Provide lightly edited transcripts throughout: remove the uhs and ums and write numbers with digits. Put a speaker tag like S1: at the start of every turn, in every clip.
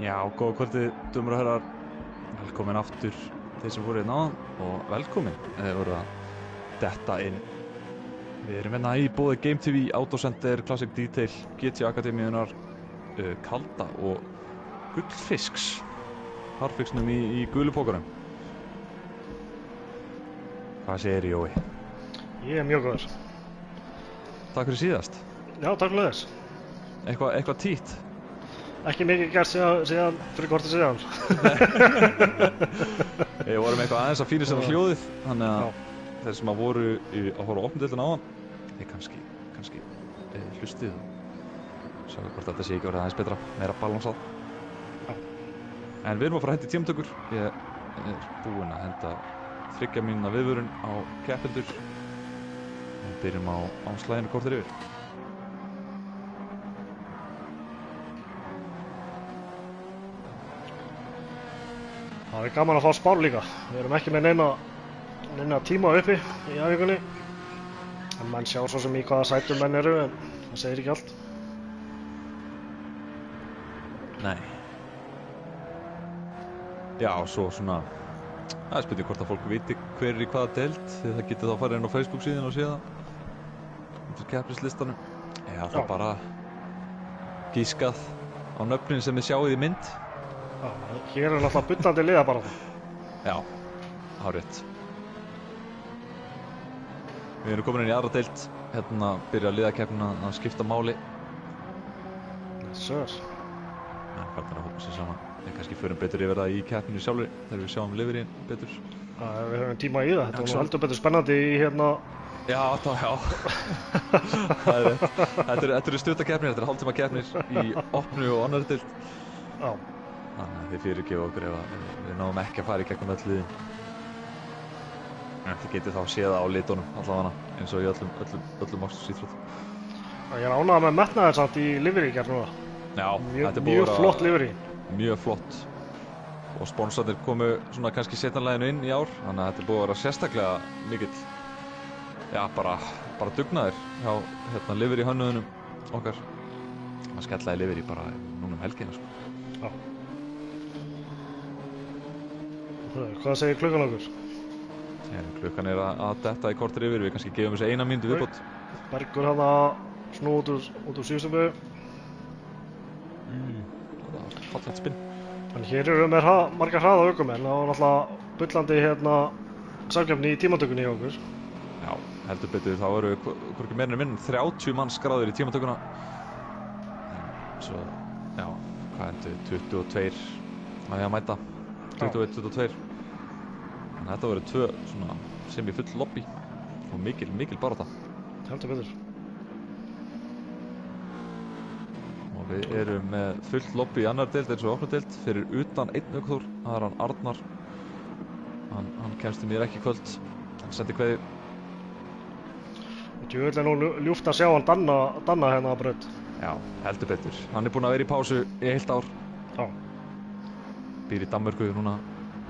S1: Já, góða kvöldið, dömur og herrar. Velkomin aftur þeir sem voru hérna áðan og velkomin eða voru að detta inn. Við erum hérna í bóði Game TV, Autocenter, Classic Detail, GT Akademíunar, Kalda og Gullfisks. Harfisksnum í gulupókarum. Hvað segir Jói?
S2: Ég er mjög góður.
S1: Takk fyrir síðast.
S2: Já, takk fyrir þess.
S1: Eitthvað títt?
S2: Ekki mikið gert síðan fyrir kortið síðan.
S1: Við vorum eitthvað aðeins að fýra sér á hljóðið, þannig að þeir sem að voru að horfa á opnudildina áðan, þeir kannski hlustið og sjáu hvort þetta sé ekki verið aðeins betra, meira balansað. En við erum að fara að henda í tímatökur. Ég er búinn að henda 3 mínútna viðvörun á keppendur. Við byrjum á slaginu kortir yfir.
S2: Það er gaman að fá spár líka. Við erum ekki með neina tíma uppi í æfingunni. En menn sjá svo sem í hvaða sætum menn eru, en það segir ekki allt.
S1: Nei. Já, svo svona, það er spurning hvort að fólk viti hver er í hvaða deild, því það getur þá að fara inn á Facebook síðan og sé það undir keppnislistanum. Já, það bara gískað á nöfnin sem þið sjáið í mynd.
S2: Já, hér er náttúrulega bullandi liða bara.
S1: Já, hárrétt. Við erum komin inn í aðra deild, hérna byrja liðakeppnina að skipta máli.
S2: Sör.
S1: En hvað er að hópa sér saman? En kannski förum betur yfir það í keppninu sjálfur þegar við sjáum liverín betur.
S2: Já, við höfum tíma í það. Þetta var nú heldur betur spennandi í hérna.
S1: Já, já. Það er rétt. Þetta eru stuttakeppnir, þetta eru hálftíma keppnir í opnu og annarri deild.
S2: Já.
S1: Þannig að þið fyrirgefa okkur ef við náum ekki að fara í gegnum öll liðin. En þið getið þá séð það á litunum allavega eins og í öllum ástursíþróttum.
S2: Ég er ánægður með metnaðinn samt í liverí gerð núna.
S1: Já, þetta er
S2: mjög flott liverí.
S1: Mjög flott. Og sponsornir komu svona kannski seinnaleginu inn í ár, þannig að þetta er búið að vera sérstaklega mikill, já, bara dugnaður hjá hérna liverí hönnuðunum okkar. Það skellaði liverí bara núna helgina, sko.
S2: Já. Hvað segir klukkan okkur?
S1: Klukkan er að detta í korter yfir, við kannski gefum þessi 1 mínútu viðbót.
S2: Bergur hann að snú út úr síðustu bögu.
S1: Það var fallegt spinn.
S2: En hér eru með margar hraða ökumenn. Það var náttúrulega bullandi hérna samkeppni í tímatökunni í okkur.
S1: Já, heldur betur, þá eru hvorki meira en minn 30 manns skráðir í tímatökuna. Svo, já, hvað endur, 22 að ég að mæta. 21-22. Þannig að þetta verður 2 svona sem í full lobby og mikil barátta.
S2: Heldur betur.
S1: Og við erum með fullt lobby í annar deild eins og opnu deild fyrir utan einn ökuþór. Það er hann Arnar. Hann kemst mér ekki í kvöld. Hann sendi kveðju.
S2: Djöfull er nú ljúft að sjá hann danna hérna að braut.
S1: Já, heldur betur. Hann er búinn að vera í pásu í heilt ár.
S2: Já.
S1: Býr í Danmörku núna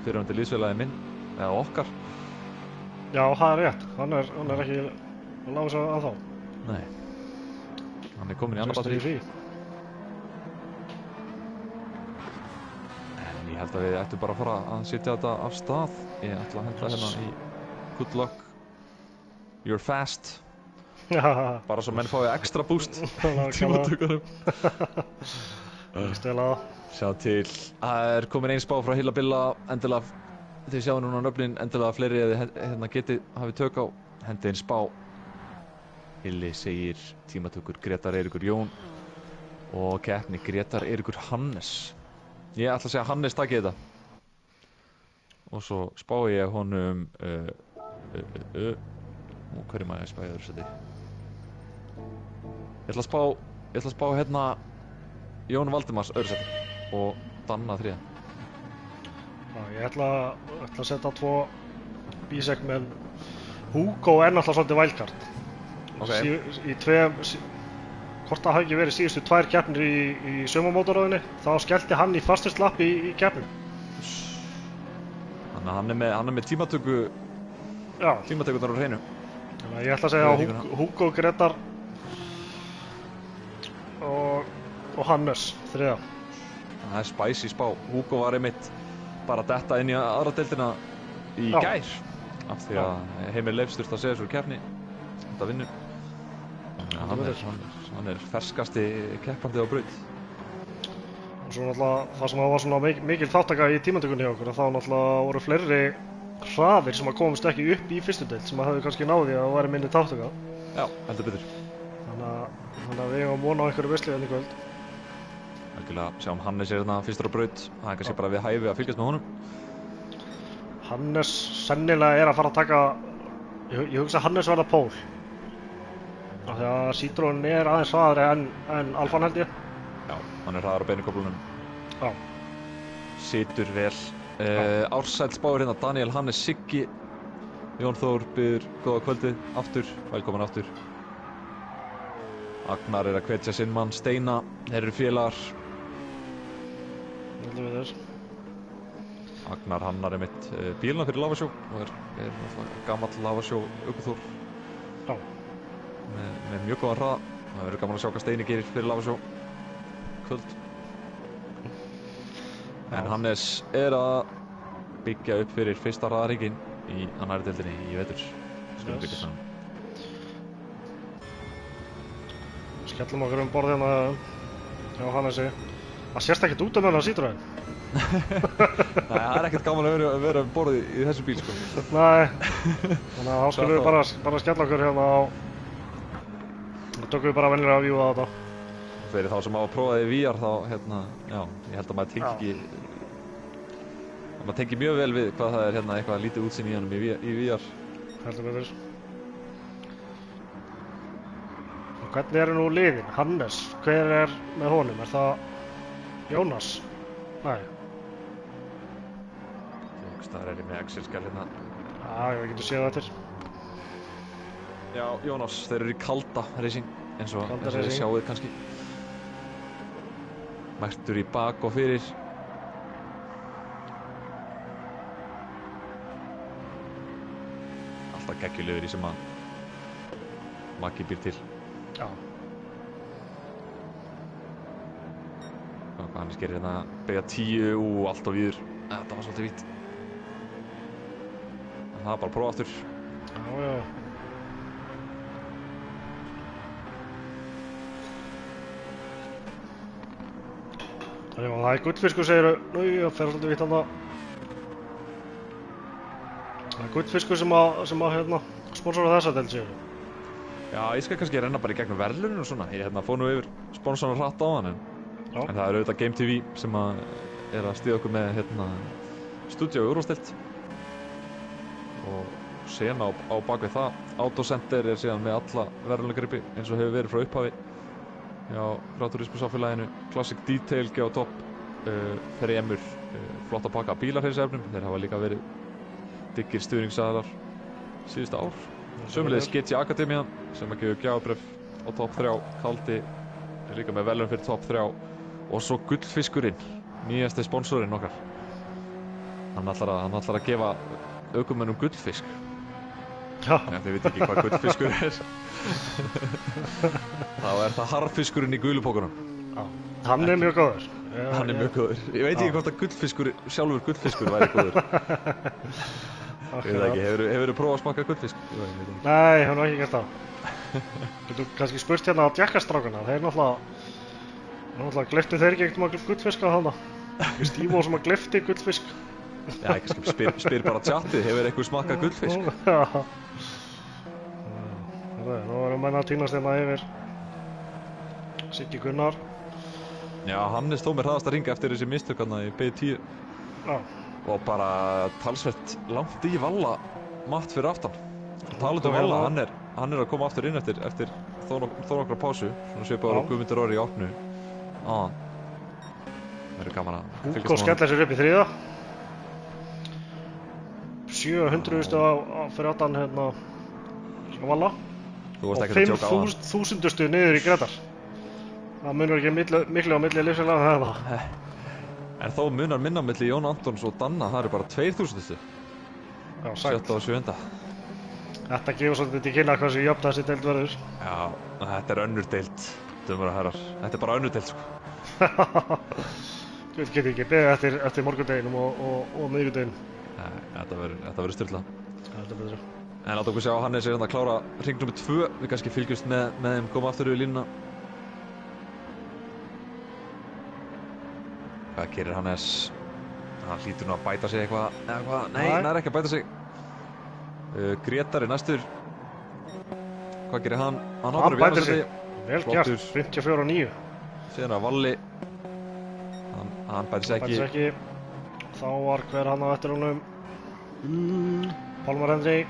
S1: fyrrverandi liðsfélagi minn, eða okkar.
S2: Já, það er rétt. Hann er ekki að lása að þá.
S1: Nei. Hann er komin í annar batteri. En ég held að við ættum bara að fara að setja þetta af stað. Ég ætla að henda hérna í good luck, you're fast. Bara svo menn fái extra boost í tímatökunum.
S2: Stela það.
S1: Sjá til, það er komin ein spá frá Hilla Billa, endilega, þið sjáu núna nöfnin, endilega fleiri að þið hérna hafið tök á, hendi einn spá. Hilli segir tímatökur Grétar Eiríkur Jón og keppni Grétar Eiríkur Hannes. Ég ætla að segja Hannes taki þetta. Og svo spái ég honum, hverju maður ég spá í öðru seti? Ég ætla að spá hérna Jón Valdimars öðru seti. Og Danna 3.
S2: Já, ég ætla að setja 2 bísegmenn. Hugo er náttúrulega svolítið wildcard.
S1: Okay.
S2: Í hvort það hafi ekki verið síðustu 2 keppnir í sumamótaröðinni, þá skellti hann í fastest lapp í keppnum.
S1: Þannig að hann er með tímatökurnar á hreinu.
S2: Þannig að ég ætla að segja Hugo, Grétar og Hannes 3.
S1: það er spicy spá. Hugo var einmitt bara að detta inn í aðra deildina í gær af því að Heimir Leifs þurfti að segja svo keppni þetta vinnu. Hann er ferskasti keppandi á braut.
S2: Og svo náttúrulega það sem var svona mikil þáttaka í tímatökunni hjá okkur, þá náttúrulega voru fleiri hraðir sem komist ekki upp í fyrstu deild sem hefðu kannski náði að væri minni þáttaka.
S1: Já, heldur betur.
S2: Þannig að við eigum að vona á einhverju veislu hérna í kvöld.
S1: Algjörlega, sjáum Hannes hérna fyrstur á braut. Það er kannski bara við hæfi að fylgjast með honum.
S2: Hannes sennilega að fara að taka, ég hugsa að Hannes verða pól. Af því að Citroen aðeins hraðari en Alfan held ég.
S1: Já, hann er hraðar á beiniköflunum.
S2: Já.
S1: Situr vel. Ársæll spáir hérna Daniel Hannes Siggi. Jón Þór byður góða kvöldið aftur, velkomin aftur. Agnar að hvetja sinn mann Steina, þeir eru félagar. Agnar hannar einmitt bíluna fyrir Lavasjó og er náttúrulega gamall Lavasjó ökuþór.
S2: Já.
S1: Með mjög góðan hraða. Það verður gaman að sjá hvað Steini gerir fyrir Lavasjó kvöld. En Hannes að byggja upp fyrir fyrsta hraðaríkinn í annarri deildinni í vetur. Skulum byggja saman.
S2: Skellum okkur borð hérna hjá Hannesi. Það sést ekkert út hennar Citroen.
S1: Nei, það er ekkert gaman að vera borð í þessu bíl sko.
S2: Nei. Þannig að þá skulum við bara skella okkur hérna á. Þá tökum við bara venjulega að vjúa þetta.
S1: Fyrir þá sem hafa prófað í VR þá já, ég held að maður tengi mjög vel við hvað það er eitthvað lítið útsýn í honum í VR.
S2: Heldur betur. Hvernig eru nú liðin? Hannes, hver er með honum? Er það Jónas? Nei.
S1: Það er með Excel-skjal hérna.
S2: Já, ég getur séð það til.
S1: Já, Jónas, þeir eru í Kalda Racing eins og þið sjáuð kannski. Mættur í bak og fyrir. Alltaf geggjulegur í sem að Maggi býr til.
S2: Já.
S1: Hvað Hannes gerir hérna, beygja 10, allt á víður. Þetta var svolítið vítt. En það er bara að prófa aftur.
S2: Já. Það er gullfiskur segiru. Nú, það fer svolítið vítt þarna. Það er gullfiskur sem að sponsora þessa deild segiru.
S1: Já, ég skal kannski renna bara í gegnum verðlaunin og svona. Ég fór nú yfir sponsorinn hratt á hann en það er auðvitað Game TV sem að stíða okkur með stúdíó Eurostelt og sena á bakvið það. Autocenter er síðan með alla verðlaunagripi eins og hefur verið frá upphafi hjá Gráturismusáfélaginu. Classic Detail gefa topp, þremur flotta pakka bílarhreyfisefnum. Þeir hafa líka verið diggir stuðningsaðilar síðustu ár. Sömuleiðis GT Akademían sem að gefa gjafabréf á topp 3, Kaldi er líka með verðlaun fyrir topp 3 og svo Gullfiskurinn, nýjasti sponsorinn okkar. Hann ætlar að gefa ökumönnum gullfisk.
S2: Já.
S1: Þið veit ekki hvað gullfiskur er. Þá er það harðfiskurinn í gulupókunum.
S2: Já. Hann er mjög góður.
S1: Hann er mjög góður. Ég veit ekki hvort að sjálfur gullfiskur væri góður. Ég veit ekki, hefurðu prófað að smakka gullfisk?
S2: Nei, ég hef nú ekki gert það. Getur kannski spurt hérna á Jackastrákana, þeir náttúrulega gleyptu þeir ekki ekkert gullfisk á þarna. Stífó sem að gleypti gullfisk.
S1: Já, kannski spyr bara tjattið, hefur eitthvað smakkað gullfisk?
S2: Já. Nú erum menn að tínast hérna yfir Siggi Gunnar.
S1: Já, Hannes tók mér hraðast að ringa eftir þessi mistök hérna í B10.
S2: Já.
S1: Og bara talsvert langt í valla matt fyrir aftan. Talandi valla, hann er að koma aftur inn eftir þó nokkra pásu. Svona svipaður á Guðmundur Orri í opnu. Það verður gaman að fylgjast með honum.
S2: Hugo skellir sér upp í 3. 700 fyrir aftan valla.
S1: Þú varst ekkert að tjóka á hann.
S2: Og 5.000 niður í Gretar. Það munur ekki miklu á milli lífsfélaga það.
S1: En þó munar minna milli Jón Antons og Danna, það eru bara 2.000.
S2: Já, sætt.
S1: 7. og 7.
S2: Þetta gefur svolítið til kynna hversu jöfn þessi deild verður.
S1: Já, þetta er önnur deild, dömur og herrar. Þetta er bara önnur deild, sko.
S2: Get ekki beðið eftir morgundeginum og miðvikudeginum.
S1: Nei, þetta verður styrla.
S2: Þetta betur.
S1: En láta okkur sjá að Hannes að klára hring nr. 2. Við kannski fylgjumst með þeim koma aftur við línuna. Hvað gerir Hannes? Hann hlýtur nú að bæta sig eitthvað. Nei, hann er ekki að bæta sig. Grétar er næstur. Hvað gerir hann? Hann hoppar upp í
S2: bætir sig. Vel gert, 54-9.
S1: Síðan að Valli. Hann bætir sig ekki.
S2: Þá var hver hann á eftir honum. Pálmar Henry.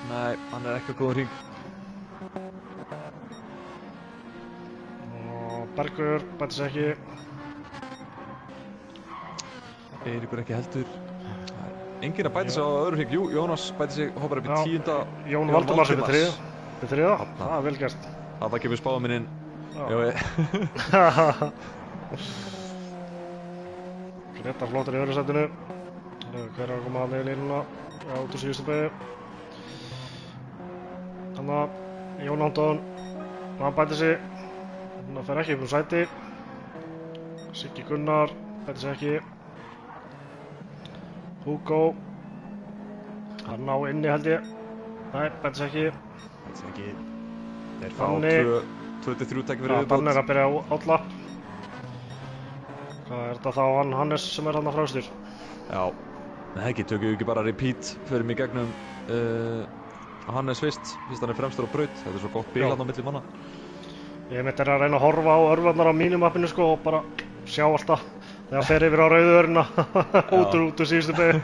S2: Nei, hann er ekki á góðum hring. Og Bergur bætir sig ekki.
S1: Eiríkur ekki heldur. Enginn að bæta sig á öðrum hring. Jú, Jónas bætir sig, hoppar upp í 10.
S2: Jón Valdimars upp í 3. Það er vel gert.
S1: Það kemur spáðum minn inn.
S2: Grétar flottur í öðru sætinu. Hver er að koma að í línuna? Já, út úr síðustu beygju. Þannig að Jón Anton, hann bætir sig. Hann fer ekki upp um sæti. Siggi Gunnar bætir sig ekki. Hugo. Hann á inni held ég. Nei, bætir sig ekki.
S1: Þeir fá 2-3 tæki fyrir
S2: viðbót. Hann er að byrja að átlapp. Hvað er þetta þá Hannes sem er hann að fremstur?
S1: Já. Nei, tökum við ekki bara repeat fyrir mig gegnum Hannes fyrst hann er fremstur á braut. Þetta er svo gott bíl hann á milli manna.
S2: Ég mitt að reyna að horfa á örvarnar á mínumappinu sko og bara sjá alltaf þegar fer yfir á rauðu örna út úr síðustu beygju.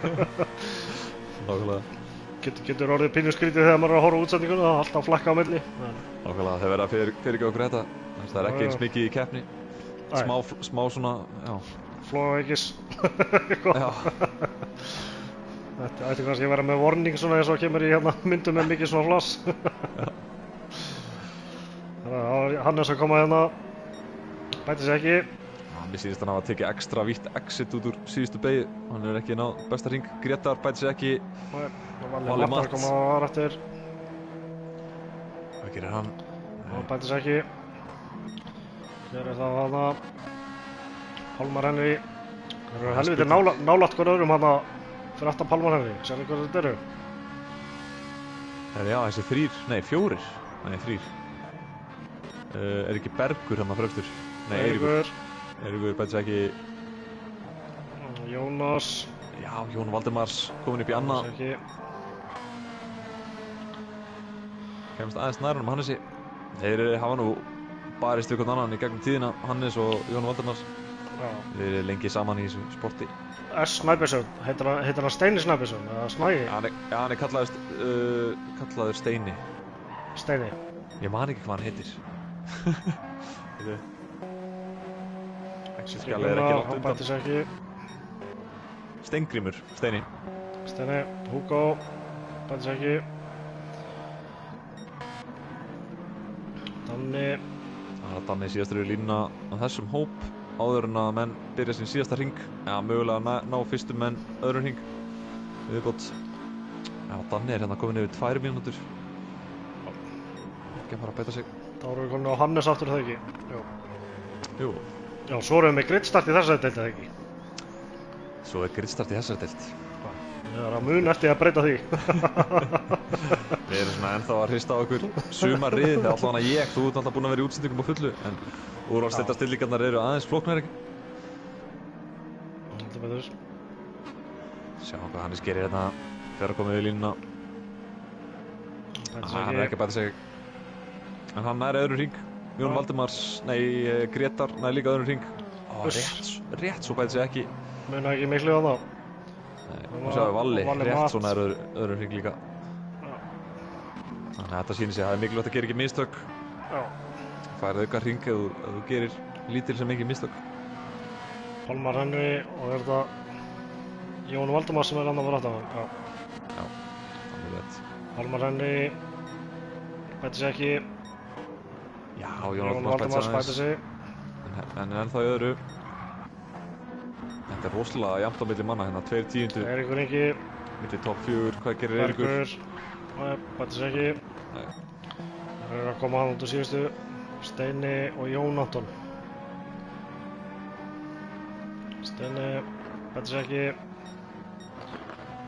S1: Nákvæmlega.
S2: Getur orðið pínu skrítið þegar maður er að horfa á útsendinguna, það er alltaf flakka á milli.
S1: Nákvæmlega, þeir verða að fyrirgefa okkur þetta. Það er ekki eins mikið í keppni. Smá svona, já.
S2: Flóaveikis. Þetta ætti kannski að vera með warning svona eins og kemur í hérna myndum með mikið svona flass. Þannig að Hannes að koma hérna, bæti sig ekki.
S1: Mér sýnist hann hafa tekið ekstra vítt exit út úr síðustu beygju. Hann er ekki náð besta hring. Grétar bæti sig ekki.
S2: Valli Matt að koma á rættir.
S1: Hvað gerir hann?
S2: Hann bæti sig ekki. Hér er það hana Pálmar Henry. Það eru helviti nálægt hver öðrum hana fyrir aftan Pálmar Henry. Sérðu hvað þetta eru?
S1: Já, þessi 4. Nei, 3. Er ekki Bergur hann að fremstur? Nei, Eiríkur bæti sig ekki.
S2: Jónas.
S1: Já, Jón Valdimars komin upp í annað. Kemst aðeins nær honum Hannesi. Þeir hafa nú barist við hvern annan í gegnum tíðina, Hannes og Jón Valdimars. Þeir eru lengi saman í þessu sporti.
S2: Snæbjörnsson, heitir hann Steini Snæbjörnsson eða Snæi?
S1: Já, hann er kallaður Steini.
S2: Steini?
S1: Ég man ekki hvað hann heitir. Exit-skjalið er ekki langt undan.
S2: Hann bæti sig ekki.
S1: Steingrímur, Steini.
S2: Hugo, bæti sig ekki.
S1: Danni síðastur í línuna á þessum hóp áður en að menn byrja sín síðasta hring. Já, mögulega ná fyrstu menn öðrum hring. Viðbót. Já, Danni er hérna komin yfir 2 mínútur. Ekki að fara að bæta sig.
S2: Þá erum við komin á Hannes aftur, það ekki?
S1: Jú.
S2: Já, svo erum við með gridstart í þessari deild, eða ekki?
S1: Svo er gridstart í þessari deild.
S2: Ég er að muna eftir að breyta því.
S1: Við erum svona ennþá að hrista á okkur sumarrið, þegar allavega ég, þú ert alltaf búin að vera í útsendingum á fullu, en úrvalsdeildarstillingarnar eru aðeins flóknari.
S2: Alltaf betur.
S1: Sjáum hvað Hannes gerir hérna þegar að koma við línuna. Hann er ekki að bæta sig. En hann nær öðrum hring. Jón Valdimars, Grétar nær líka öðrum hring. Rétt svo bæti sig ekki.
S2: Muna ekki miklu á það.
S1: Nú sjáum við Valli, rétt svo nær öðrum hring líka. Þannig að þetta sýnir sig að það er mikilvægt að gera ekki mistök. Færið auka hring ef þú gerir lítil sem ekki mistök.
S2: Pálmar Henry og er þetta Jón Valdimars sem er andan fyrir aftan.
S1: Já, það er rétt.
S2: Pálmar Henry bæti sig ekki.
S1: Já, Jón Valdimars
S2: bæti sig.
S1: En ennþá í öðru. Þetta er rosalega jafnt á milli manna hérna, 2/10.
S2: Eiríkur Ingi.
S1: Milli topp 4, hvað gerir Eiríkur?
S2: Bergur, bæti sig ekki. Það er að koma hann út á síðustu. Steini og Jón Anton. Steini bætir sig ekki.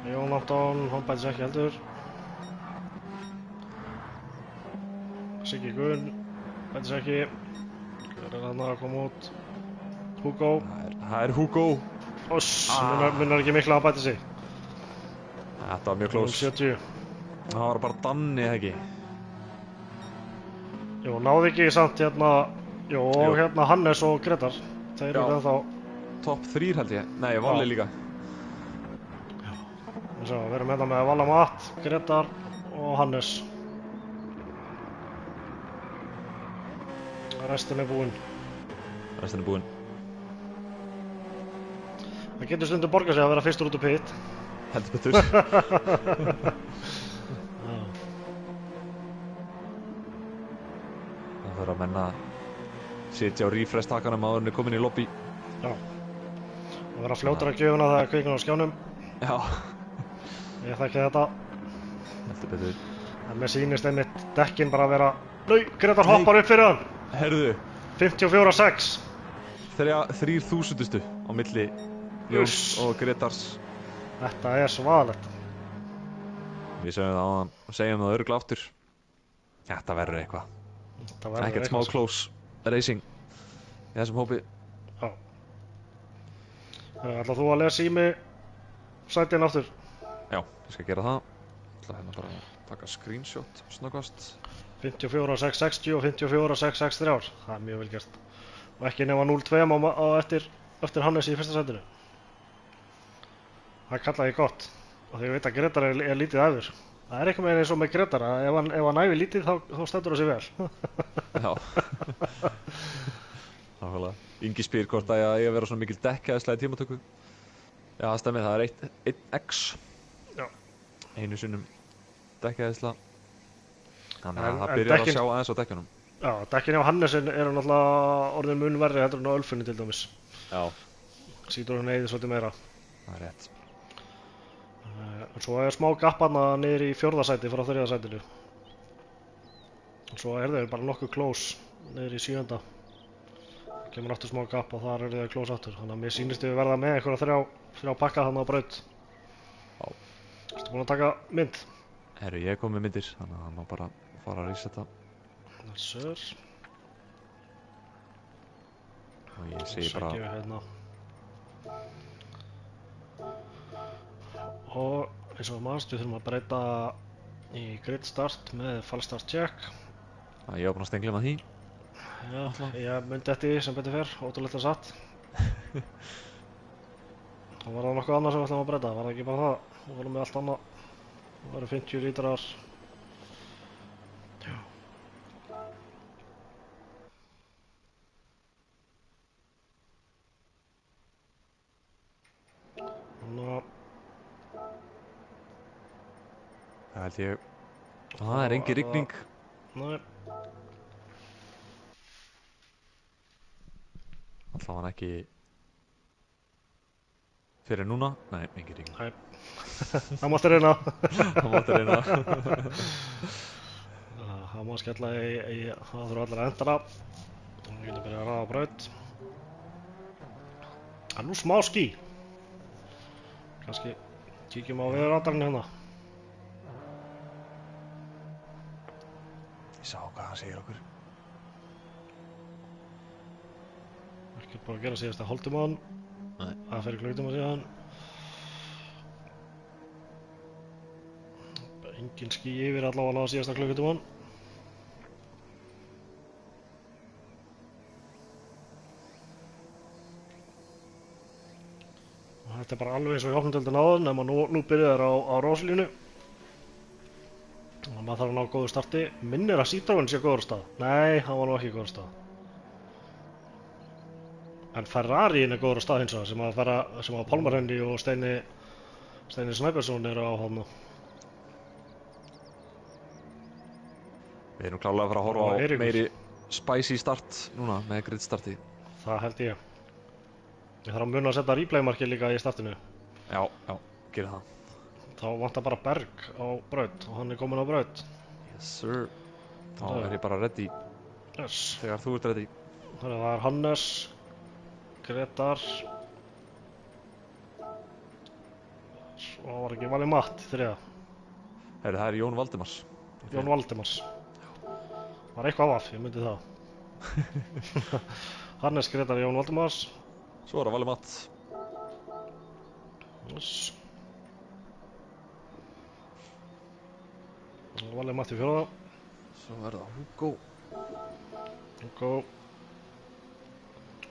S2: Jón Anton, hann bætir sig ekki heldur. Siggi Gunn bætir sig ekki. Hver hann að koma út? Hugo.
S1: Það er Hugo.
S2: Oss, munar ekki mikla að bæta sig.
S1: Þetta var mjög close.
S2: 70.
S1: Það var bara Danni, eða ekki?
S2: Jú, náði ekki samt hérna, og hérna Hannes og Gretar. Þeir eru ennþá.
S1: Topp 3 held ég. Nei, Valli líka.
S2: Við erum hérna með Valla Matt, Gretar og Hannes. Restin er búinn. Það getur stundum borgað sig að vera fyrstur út úr pit.
S1: Heldur betur. Það þarf að menna sitja á refresh-takanum áður en er komin í lobby.
S2: Já. Og vera fljótur að gjöfuna það kviknar á skjánum.
S1: Já.
S2: Ég þekki þetta.
S1: Heldur betur.
S2: En mér sýnist einmitt dekkin bara að vera... Gretar hoppar upp fyrir hann.
S1: Herðu.
S2: 54,6.
S1: 3.000 á milli Jóns og Gretars.
S2: Þetta er svaðalegt.
S1: Við segjum það áðan og segjum það örugglega aftur. Þetta verður eitthvað. Ekkert smá close racing í þessum hópi.
S2: Já. Ætlar þú að lesa í mig sætin aftur?
S1: Já, ég skal gera það. Ég ætla hérna bara að taka screenshot snöggvast.
S2: 54,660 og 54,663. Það er mjög vel gert. Og ekki nema 0,2 eftir Hannes í fyrsta sætinu. Það kalla ég gott. Og þegar ég veit að Gretar er lítið æfur. Það er eitthvað með eins og með Gretar að ef hann æfir lítið þá stendur það sig vel.
S1: Já. Nákvæmlega. Ingi spyr hvort að ég vera svona mikil dekkhæðsla í tímatöku. Já, það stemmi. Það er 1x.
S2: Já.
S1: Einu sinnum dekkhæðsla. Þannig að það byrjar að sjá aðeins á dekkjunum.
S2: Já, dekkin hjá Hannesin eru náttúrulega orðin mun verri heldur en á Ölfunni til dæmis.
S1: Já.
S2: Sýtur hún eyðir svolítið meira.
S1: Það er rétt.
S2: En svo er smá gapparna niður í 4. sæti frá 3. sætinu. Og svo er þeir bara nokkuð close niður í 7. Það kemur aftur smá gapp og þar eru þeir close aftur. Þannig að mér sýnist við verða með einhverja þrjá pakka þarna á braut.
S1: Já.
S2: Ertu búinn að taka mynd?
S1: Herru, ég kom með myndir, þannig að það má bara fara að resetta.
S2: Sör.
S1: Og ég segi bara...
S2: Hérna. Og eins og mannst, við þurfum að breyta í grid start með fall start check.
S1: Ég var búinn að stengla með því.
S2: Já, ég myndi eftir því sem betur fer, ótrúlega satt. Þá var það nokkuð annað sem við ætlum að breyta, var það ekki bara það? Við vorum með allt annað. Það voru 50 lítrar. Já.
S1: Það held ég... Það er engin rigning.
S2: Nei.
S1: Alltaf hann ekki... Fyrir núna? Nei, engin rigning.
S2: Nei. Það mátti reyna.
S1: Það mátti reyna.
S2: Það má skella í... Það þurfa allir að endra. Við getum byrjað að raða braut. Það er nú smá ský. Kannski kíkjum á veðurradarinn hérna.
S1: Ég sá hvað hann segir okkur.
S2: Ekkert bara að gera síðasta hálftíman.
S1: Nei.
S2: Það fyrir klukkutíma síðan. Engin ský yfir allavega á síðasta klukkutíman. Þetta er bara alveg eins og í opnumdeildinni áðan, nema nú byrjar á Róslínu. Og maður þarf að ná góðu starti. Minnir að Citroen sé góður stað. Nei, hann var nú ekki góður stað. En Ferrarin er góður stað hins vegar, sem að Pálmar Henry og Steini Snæbjörnsson eru á þarna.
S1: Við erum klárlega að fara að horfa á meiri spicy start núna með grid starti.
S2: Það held ég. Ég þarf að muna að setja replay-markið líka í startinu.
S1: Já, gera það.
S2: Þá vantar bara Berg á braut og hann er kominn á braut.
S1: Yes sir. Þá er ég bara ready.
S2: Yes.
S1: Þegar þú ert ready.
S2: Það er Hannes, Gretar, Svo var ekki Valli Matt í þriða.
S1: Herri, það er Jón Valdimars.
S2: Jón Valdimars. Var eitthvað af, ég myndi það. Hannes Gretar Jón Valdimars.
S1: Svo er það Valli Matt.
S2: Yes. Valli Matt í fjórða.
S1: Svo er það Hugo.
S2: Hugo.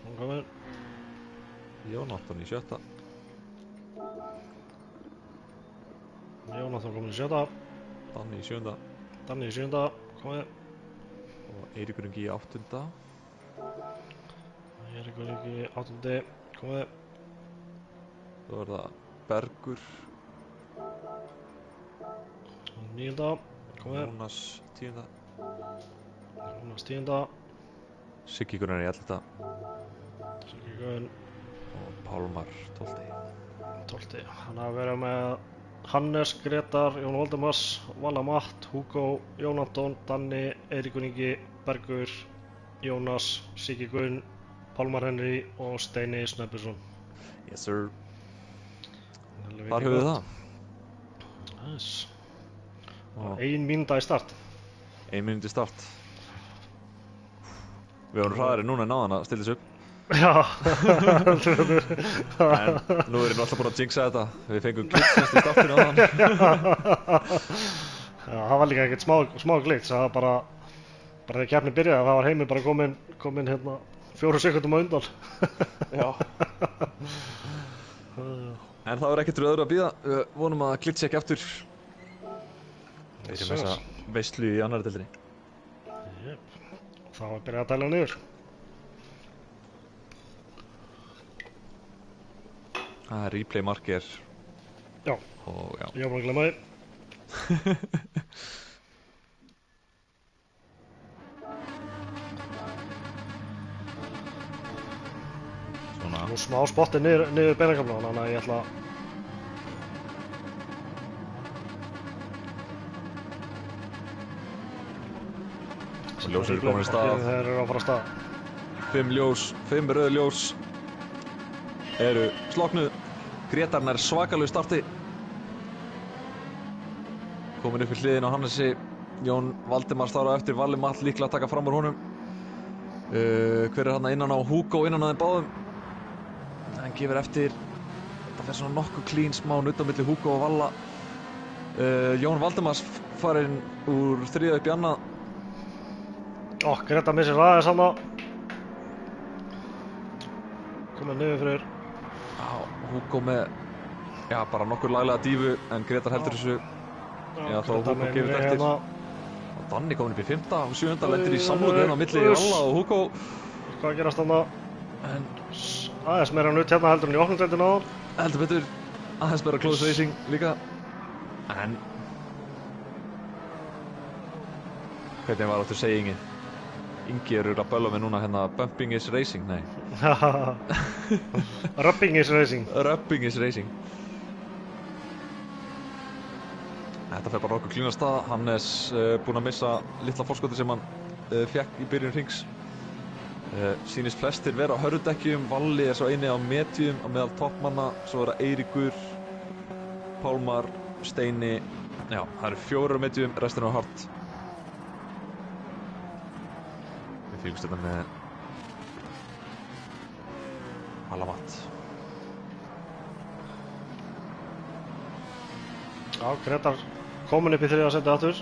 S2: Hún komið.
S1: Jónatan í sjötta.
S2: Jónatan komið í sjötta.
S1: Danni í sjönda.
S2: Danni í sjönda. Komið.
S1: Og Eiríkur Ingi í áttunda.
S2: Eiríkur Ingi í áttundi. Komið.
S1: Svo er það Bergur.
S2: Níunda. Komið.
S1: Jónas tíunda.
S2: Jónas tíunda.
S1: Siggi Gunnar í ellefta.
S2: Siggi Gunn.
S1: Og Pálmar tólfti.
S2: 12. Hann hafa verið með Hannes Gretar, Jón Valdimars, Valla Matt, Hugo, Jón Anton, Danni, Eiríkur Ingi, Bergur, Jónas, Siggi Gunn, Pálmar Henry og Steini Snæbjörnsson.
S1: Yes sir. Þar höfum við það.
S2: Yes.
S1: Og
S2: 1 mínúta í start.
S1: 1 mínúti start. Við vorum hraðari núna en áðan að stilla þessu upp.
S2: Já.
S1: En nú er ég alltaf búin að jinxa þetta. Við fengum glitch í startinu áðan.
S2: Já, það var líka ekkert smá glitch. Það var bara þegar keppnin byrjaði, það var Heimir bara komin hérna 4 sekúndum á undan.
S1: Já. En það var ekkert fyrir öðru að bíða. Við vonum að glitchi ekki aftur. Við erum þessa veislu í annarri deildinni.
S2: Jep. Þá var byrjað að tæla niður.
S1: Það er replay marker.
S2: Já.
S1: Og já.
S2: Ég var bara að glemma því.
S1: Svona.
S2: Nú smá spotti niður beinakafla, þannig að ég ætla
S1: Og ljósir eru komin í stað.
S2: Þeir eru að fara að stað.
S1: 5 ljós, 5 rauð ljós eru sloknuð. Gretar nær svakalegu starti. Komin upp í hliðin á Hannesi. Jón Valdimars þar á eftir. Valli Matt líklega að taka fram úr honum. Hver er hann innan á? Hugo innan á þeim báðum. Hann gefur eftir. Það fer svona nokkuð clean smá nudd á milli Hugo og Valla. Jón Valdimars farinn úr þriðja upp í annað.
S2: Gretar missir aðeins hann. Komið niður fyrir.
S1: Hugo með, bara nokkur laglega dífu, en Gretar heldur þessu. Já, þá Hugo gefur eftir. Og Danni komin upp í 5. og 7. lendir í samloku hérna á milli Valla og Hugo.
S2: Hvað gerast hann?
S1: En
S2: aðeins meira nutt hérna heldur en í opnumdeildinni áðan.
S1: heldur betur, aðeins meira close racing líka. En hvernig var áttu segjingin? Ingi eru að bölla með núna hérna bumping is racing, nei.
S2: Rubbing is racing.
S1: Rubbing is racing. Þetta fer bara okkur klína stað. Hannes búinn að missa litla forskoti sem hann fekk í byrjun hrings. Sýnist flestir vera á hörðudekkjum. Valli er svo eini á medium á meðal toppmanna. Svo er það Eiríkur, Pálmar, Steini. Já, það eru 4 á medium, restin á hard. Við fylgumst þetta með Valla Matt.
S2: Já, Gretar komin upp í 3. sæti aftur.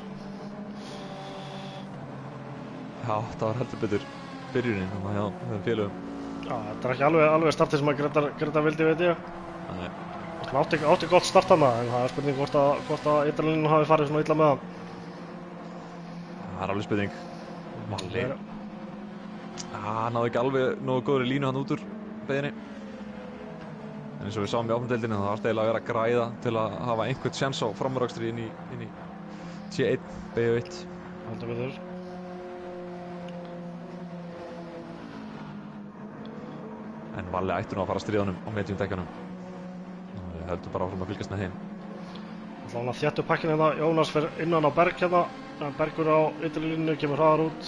S1: Já, það var heldur betur byrjunin þannig að þeim félögum.
S2: Já, þetta er ekki alveg startið sem að Gretar vildi, veit ég.
S1: Nei.
S2: Hann átti gott start hana, en það er spurning hvort að Ítalínu hafi farið svona illa með hann.
S1: Það er alveg spurning. Valli. Hann náði ekki alveg nógu góðri línu hann út úr beginni. En eins og við sáum í opnumdeildinni, það var eiginlega að vera að græða til að hafa einhvern sjens á framúrakstri inn í T1, BO1.
S2: Heldur betur.
S1: En Valli ætti nú að fara að stríða honum á mediumdekkjunum. Við höldum bara áfram að fylgjast með þeim.
S2: Það var hann að þéttu pakkin hérna. Jónas fer innan á Berg hérna. Bergur á ytterlínu kemur hraðar út.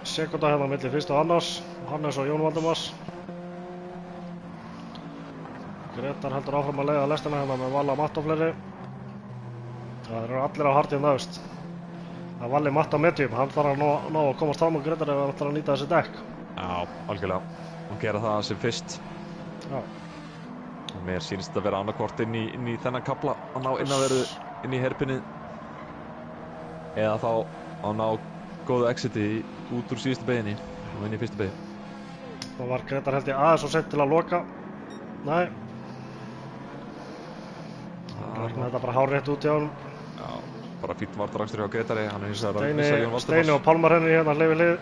S2: Sekunda hérna milli fyrst og annars. Hannes og Jón Valdimars. Gretar heldur áfram að leiða lestina hérna með Valla, Matt og fleiri. Það eru allir á hardið næst. Það er Valli, Matt á medium, hann þarf að ná að komast fram á Gretar ef hann ætlar að nýta þessi dekk.
S1: Já, algjörlega. Og gera það sem fyrst.
S2: Já.
S1: Og mér sýnist þetta að vera annarkvort inn í þennan kafla að ná innanverðu inn í herpinni. Eða þá að ná góðu exiti út úr síðustu beginni og inn í fyrstu begin.
S2: Það var Gretar held ég aðeins og sent til að loka. Nei. Það regnaði þetta bara hárrétt út hjá honum.
S1: Já, bara fínn vartarakstur hjá Gretari. Hann hins vegar að missa Jón Valdimars.
S2: Steini og Pálmar henni hérna hlið við hlið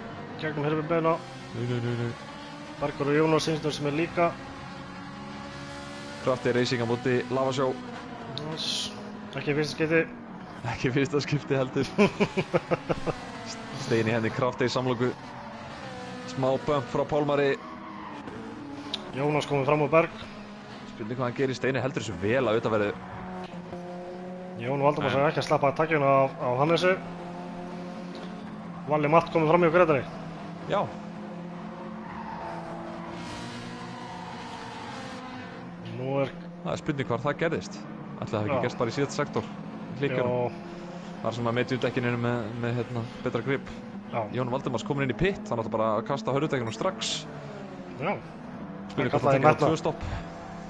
S2: gegnum herpinbeina.
S1: Nei.
S2: Bergur og Jónas Sinsson sem er líka.
S1: Krafti racing á móti Lavasjó.
S2: Ekki fyrsta skipti.
S1: Ekki fyrsta skipti heldur. Steini henni Krafti í samloku. Smá bump frá Pálmari.
S2: Jónas komið fram á Berg.
S1: Spurning hvað hann gerir. Steini heldur þessu vel að utanverðu.
S2: Jón Valdimars er ekki að slappa takkinu á Hannesi. Valli, Matt komið fram hjá Gretari.
S1: Já. Það er spurning hvar það gerðist. Ætli það hafi ekki gerst bara í síðasta sektor. Klíkjunum. Þar sem að mediumdekkinu með betra grip. Jón Valdimars komin inn í pit, hann átti bara að kasta hörðudekkinu strax.
S2: Já.
S1: Spurning hvort það tekið á 2 stopp.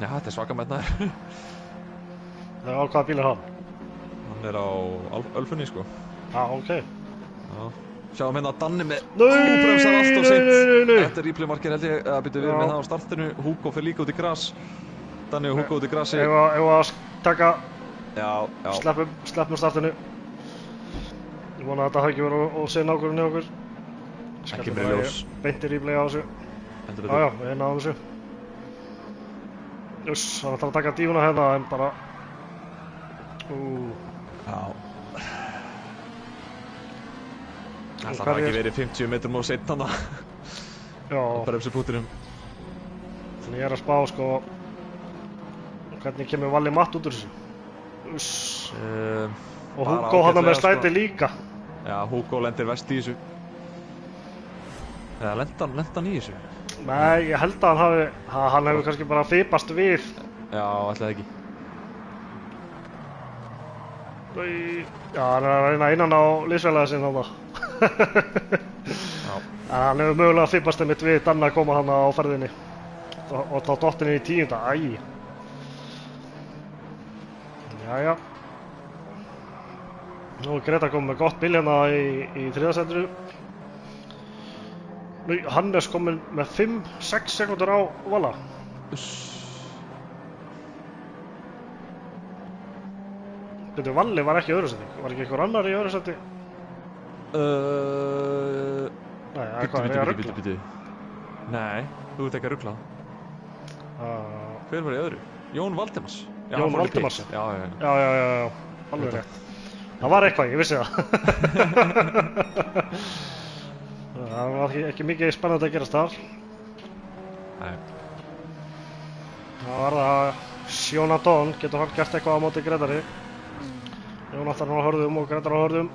S1: Já, þetta er svaka metnaður.
S2: Á hvaða bíl er hann?
S1: Hann er á Ölfunni, sko.
S2: Ok.
S1: Já. Sjáum hérna að Danni með bremsar allt og seint. Þetta er replay-markir held ég að byttu við með það á startinu. Hugo fer líka út í gras. Danni og Hugo út í grasi.
S2: Ef að taka.
S1: Já.
S2: Sleppum startinu. Ég vona að þetta hafi ekki verið og sé nákvæmlega okkur.
S1: Ekki með ljós.
S2: Beint í replay á þessu. Já, við erum á þessu. Hann ætlar að taka dífuna hérna en bara.
S1: Já. Það hafi ekki verið 50 metrum og seint hana. Já. Bremsupútinum.
S2: Þannig ég er að spá sko. Hvernig kemur Valli Matt út úr þessu? Og Hugo hann með slæti líka.
S1: Já, Hugo lendir vest í þessu. Eða lenda hann í þessu?
S2: Nei, ég held að hann hefur kannski bara fipast við.
S1: Já, ætli það ekki.
S2: Já, hann er að reyna innan á liðsfélaga sinn þarna. Hann hefur mögulega fipast einmitt við Danna að koma hann á ferðinni. Og þá dottinni í 10. Æ. Jæja. Nú er Gretar komið með gott bíl hérna í 3. sætinu. Nú, Hannes kominn með 5-6 sekúndur á Valla. Byrju, Valli var ekki í öðru sæti. Var ekki einhver annar í öðru sæti? Nei, hvað er ég að rugla?
S1: Bíddu. Nei, þú ert ekki að rugla. Hver var í öðru? Jón Valdimars.
S2: Jón Valdimars.
S1: Já.
S2: Alveg rétt. Það var eitthvað, ég vissi það. Það var ekki mikið spennandi að gerast þar.
S1: Nei.
S2: Það var það Sjónadón, getur hann gert eitthvað á móti Gretari. Jónatan á hörðum og Gretar á hörðum.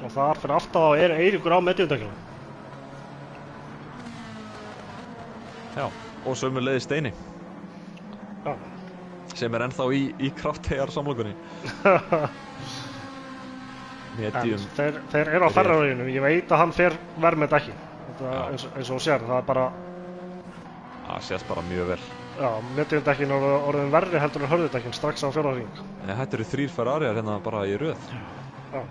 S2: Og þar fyrir aftan þá er Eiríkur á mediumdekkinu.
S1: Já, og sömuleiðis Steini.
S2: Já.
S1: Sem er ennþá í kraftheyjar samlokunni. Medium.
S2: Þeir eru á ferðarveginu, ég veit að hann fer verð með dekkin. Eins og þú sér, það er bara.
S1: Það sést bara mjög vel.
S2: Já, mediumdekkin er orðin verri heldur en hörðudekkin strax á 4. hring.
S1: Þetta eru 3 Ferrariar hérna bara í röð.
S2: Já.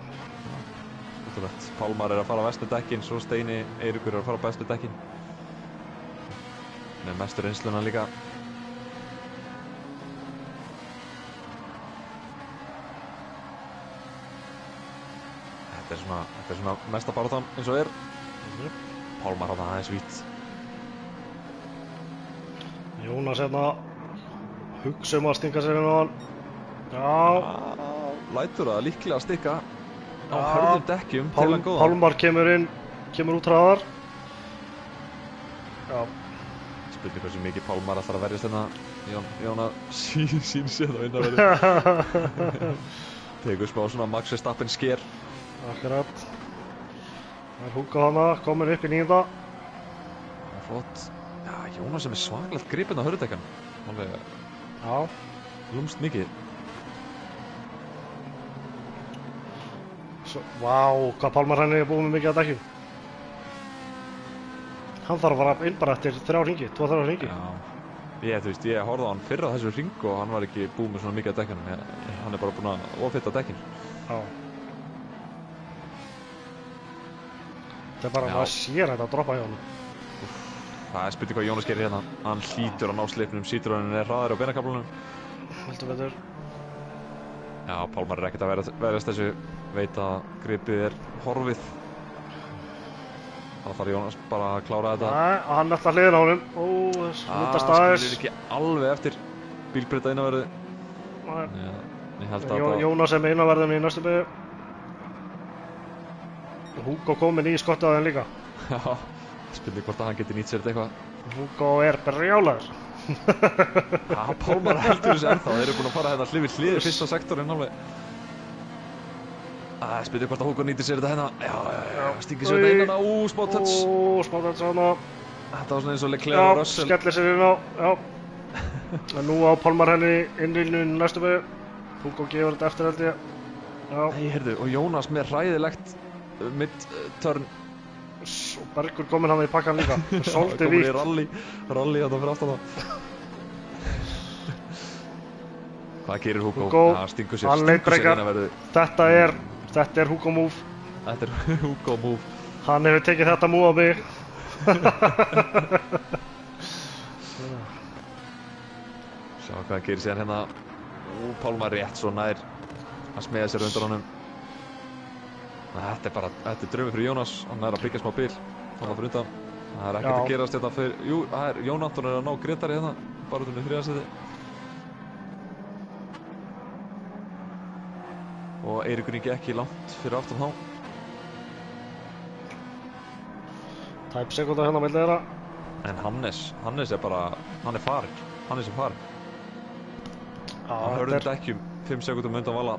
S1: Útrúlegt. Pálmar er að fara á vestu dekkin, svo Steini Eiríkur er að fara á bestu dekkin. Með mestu reynsluna líka. Þetta er svona mesta baráttan eins og er. Pálmar hann aðeins vít.
S2: Jónas hérna hugsa að stinga sér hérna á hann. Já.
S1: Lætur það líklega að stikka á hörðum dekkjum til hann góðan.
S2: Pálmar kemur út hraðar. Já.
S1: Spurning hversu mikið Pálmar ætlar að verjast hérna. Jóna sín sér á innanverðu. Tekur smá svona Max Verstappen sker.
S2: Akkurat. Það er Hugo hana, komin upp í 9.
S1: Flott. Já, Jónas sem er svakalegt gripinn á hörðudekkan. alveg
S2: Já.
S1: lúmst mikið.
S2: Vá, hvað Pálmar Henni er búið með mikið að dekkjum. Hann þarf að fara inn bara eftir 3 hringi, 2-3 hringi.
S1: Já. Þú veist, ég horfði á hann fyrr á þessu hring og hann var ekki búið með svona mikið að dekkjunum. Hann er bara búinn að ofhita dekkin.
S2: Já. Það er bara að maður sér þetta að droppa hjá hann.
S1: Það er spurning hvað Jónas gerir hérna. Hann hlýtur að ná sleipnum, Citroenin er hraðari á beinakaflanum.
S2: Heldur betur.
S1: Já, Pálmar er ekkert að verðast þessu, veit að gripið er horfið. Það þarf Jónas bara að klára þetta.
S2: Nei, hann ætla hliðin á honum. Ó, þess myndast aðeins.
S1: Skilur ekki alveg eftir bílbreyta innanverði. Ég held að
S2: Jónas er með innanverðum í næstu beygju. Hugo kominn í skottið á þeim líka.
S1: Já, spurning hvort að hann geti nýtt sér þetta eitthvað.
S2: Hugo er brjálaður.
S1: Já, Pálmar heldur þessu ennþá. Þeir eru búin að fara hérna hlið við hlið fyrsta sektorinn alveg. Spurning hvort að Hugo nýtir sér þetta hérna. Já, stingir sér þetta innan á, smá touch.
S2: Smá touch hérna.
S1: Þetta var svona eins og Leclerc og Russell.
S2: Já, skellir sér inn á, já. En nú á Pálmar Henni innlínu næstu beygju. Hugo gefur þetta eftir held ég. Já.
S1: Nei, heyrðu, og Jónas með hræðilegt mid-turn.
S2: Og Bergur kominn hann í pakkan líka. Svolítið vítt.
S1: Kominn í rally þetta fyrir aftan það. Hvað gerir Hugo?
S2: Hugo,
S1: stingur sér
S2: handleikbrekar.
S1: innanverðu.
S2: Þetta er Hugo move.
S1: Þetta er Hugo move.
S2: Hann hefur tekið þetta move á mig.
S1: Sjá hvað gerir síðan hérna. Pálmar rétt svo nær að smeyða sér undan honum. Þetta er draumur fyrir Jónas. Hann er að byggja smá bil. Þannig fyrir undan. Það er ekkert að gerast hérna fyrir... Jú, það er Jón Anton er að ná Grétari hérna. Bara út um í 3. sæti. Og Eiríkur Ingi ekki langt fyrir aftan þá.
S2: Tæp sekúnda hérna á milli þeirra.
S1: En Hannes er bara, hann er farinn. Hannes er farinn. Hann hörður dekkjum 5 sekúndum undan Valla.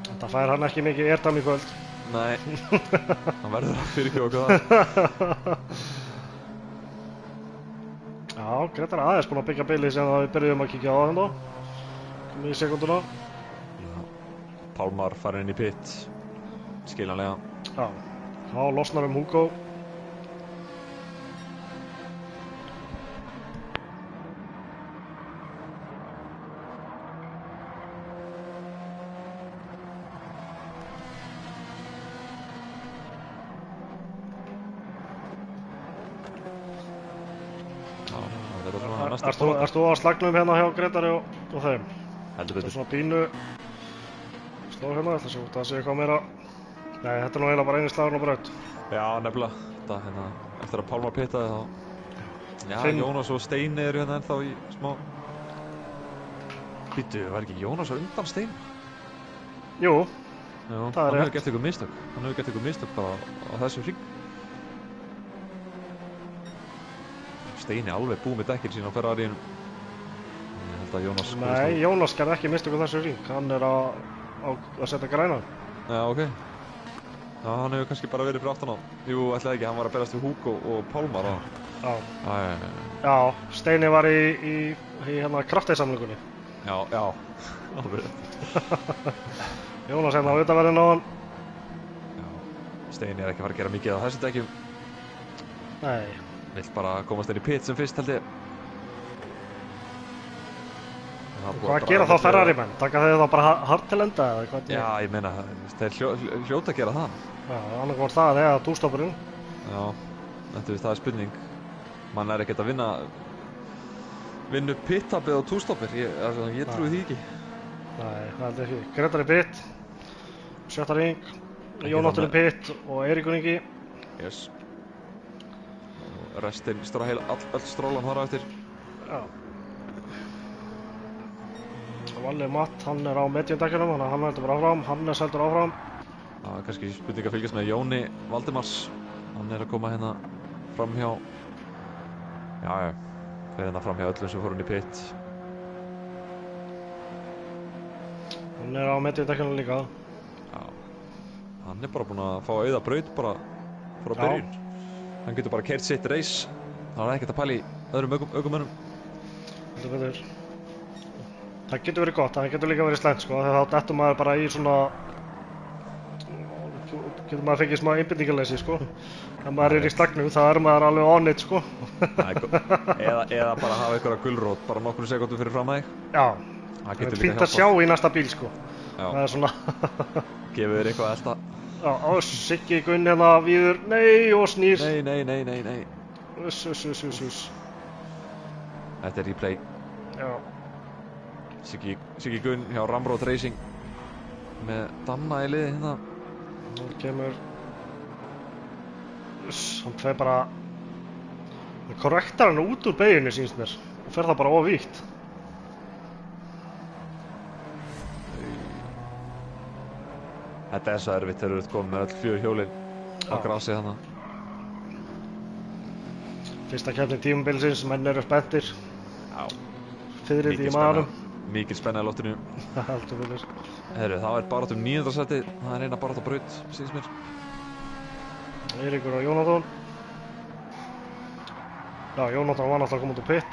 S2: Þetta fær hann ekki mikið airtime í kvöld.
S1: Nei, hann verður að fyrirgefa okkur það.
S2: Já, Grétar aðeins búinn að byggja bilið sem við byrjuðum að kíkja á það hérna. Komum í sekúnduna.
S1: Pálmar farinn inn í pit, skiljanlega.
S2: Já, þá losnar Hugo. Erst þú á slagnum hérna hjá Grétari og þeim?
S1: Heldur betur.
S2: Þetta er svona pínu slóð hérna, ætla að sjá út að segja eitthvað meira. Nei, þetta er nú eiginlega bara eini slagurinn á braut.
S1: Já, nefnilega. Þetta hérna, eftir að Pálmar pitaði þá... Já, Jónas og Steini eru hérna ennþá í smá... Býttu, var ekki Jónas á undan Steini?
S2: Jú,
S1: já,
S2: það er rétt.
S1: Hann hefur gert eitthvað mistök bara á þessum hring. Steini alveg búið með dekkin sín á Ferraríinu. Ég held að Jónas...
S2: Nei, Jónas gerði ekki mistök á þessu hring. Hann er að setja græna.
S1: Já, ok. Já, hann hefur kannski bara verið fyrir aftan á. Jú, ætlaði ekki, hann var að berast við Hugo og Pálmar á.
S2: Já. Já, Steini var í hérna krafteisamlingunni.
S1: Já, alveg rétt.
S2: Jónas hérna á utanverðin á hann.
S1: Já, Steini er ekki að fara að gera mikið á þessu dekkjum.
S2: Nei.
S1: Vill bara komast inn í pit sem fyrst, held ég.
S2: Hvað gera þá Ferrari-menn? Taka þeir þá bara hard til enda eða hvað?
S1: Já, ég meina, þeir hljóta að gera það.
S2: Já, annað kom það eða túrstoppurinn.
S1: Já, það er spurning. Man er ekkert að vinna pit-tapið á túrstoppir. Ég trúi því ekki.
S2: Nei, það held ég ekki. Grétar í pit, 7. hring, Jón Óttur í pit og Eiríkur Ingi.
S1: Yes. Restinn öll strólan þar á eftir.
S2: Já. Valli Matt, hann er á mediumdekkjunum, þannig að hann heldur bara áfram. Hannes heldur áfram.
S1: Það er kannski spurning að fylgjast með Jóni Valdimars. Hann er að koma hérna framhjá. Já, fer hérna framhjá öllum sem fór hann í pit.
S2: Hann er á mediumdekkjunum líka.
S1: Já. Hann er bara búinn að fá auða braut bara frá byrjun. Hann getur bara keyrt sitt race Það er ekkert að pæla í öðrum ökumönnum.
S2: Heldur betur. Það getur verið gott, það getur líka verið slæmt sko, þegar þá dettur maður bara í svona getur maður fengið smá einbindingarleysi sko. Ef maður í stagnum þá maður alveg on it sko.
S1: eða bara hafa einhverja gulrót bara nokkrum sekúndum fyrir fram að þig.
S2: Já,
S1: það
S2: er fínt að sjá í næsta bíl sko.
S1: Já.
S2: Það er svona
S1: gefur þér eitthvað að elta.
S2: Já, Siggi Gunn hérna víður, nei og snýr.
S1: Nei.
S2: Uss.
S1: Þetta er replay.
S2: Já.
S1: Siggi Gunn hjá Ramroad Racing með Danna í liði hérna.
S2: Nú kemur hann fer bara það korrektar hann út úr beginni sýnst mér og fer það bara ofvíkt.
S1: Þetta er svo erfitt þegar þú ert komið með öll 4 hjólin á grasi þannig.
S2: Fyrsta keppni tímabilsins, menn eru spenntir.
S1: Já.
S2: Fiðrið í maðurum.
S1: Mikil spenna í loftinu.
S2: Heldur betur.
S1: Heyrðu, það er baráttum 9. sæti. Það er eina barátt á braut, sýnst mér.
S2: Eiríkur og Jónatan. Já, Jónatan var náttúrulega að koma út úr pit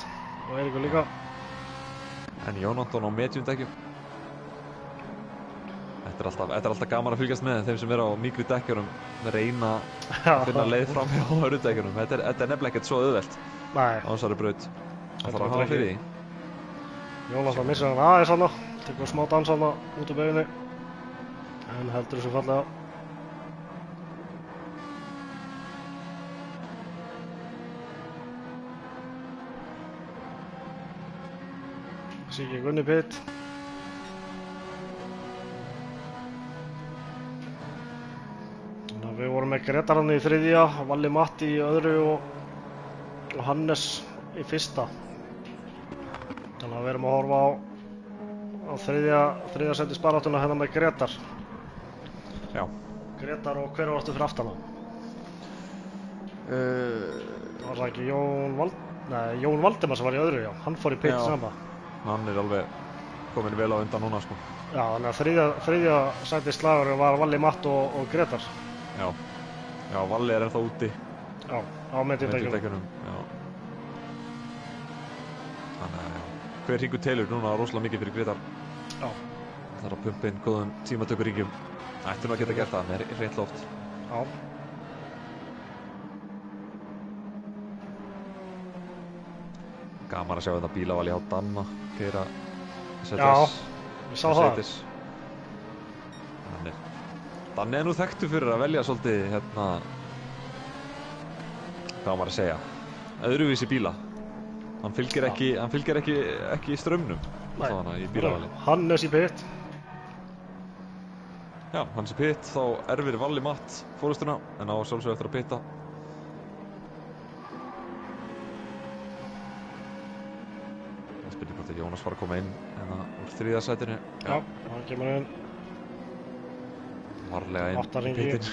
S2: og Eiríkur líka.
S1: En Jónatan á mediumdekkjum. Þetta er alltaf gaman að fylgjast með þeim sem eru á mýkri dekkjunum reyna að finna leið fram hjá hörðudekkjunum. Þetta er nefnilega ekkert svo auðvelt á þessari braut. Það þarf að hafa fyrir því.
S2: Jónatan missir hann aðeins hana, tekur smá dans hana út úr beginni. En heldur þessu fallega. Siggi Gunn í pit. Við vorum með Gretar hann í 3. Valli Matti í 2. og Hannes í 1. Þannig að við erum að horfa á 3. sætis baráttuna hérna með Gretar.
S1: Já.
S2: Gretar og hver varstu fyrir aftan hann? Var það ekki Jón Valdimar sem var í 2. já. Hann fór í pit sama.
S1: Hann er alveg komin vel á undan núna sko.
S2: Já, þannig að 3. sætis slagurinn var Valli Matt og Gretar.
S1: Já, Valli er ennþá úti.
S2: Já, á mediumdekkjunum.
S1: Já. Þannig að hver hringur telur núna rosalega mikið fyrir Gretar.
S2: Já.
S1: Það er að pumpa inn góðum tímatökuríkjum. Ættu nú að geta gert það með hreint loft.
S2: Já.
S1: Gaman að sjá þetta bílavali á Danna keyra ZS.
S2: Já, ég sá það.
S1: Danni er nú þekktur fyrir að velja svolítið hérna hvað maður að segja öðruvísi bíla. Hann fylgir ekki strömmnum í bílavali.
S2: Hannes í pit.
S1: Já, Hannes í pit, þá erfir Valli Matt fórustuna en á sjálfsögðu eftir að pitta. Það spyrir hvort að Jónas var að koma inn hérna úr 3. sætinu.
S2: Já, hann kemur inn.
S1: Varlega inn í pittin.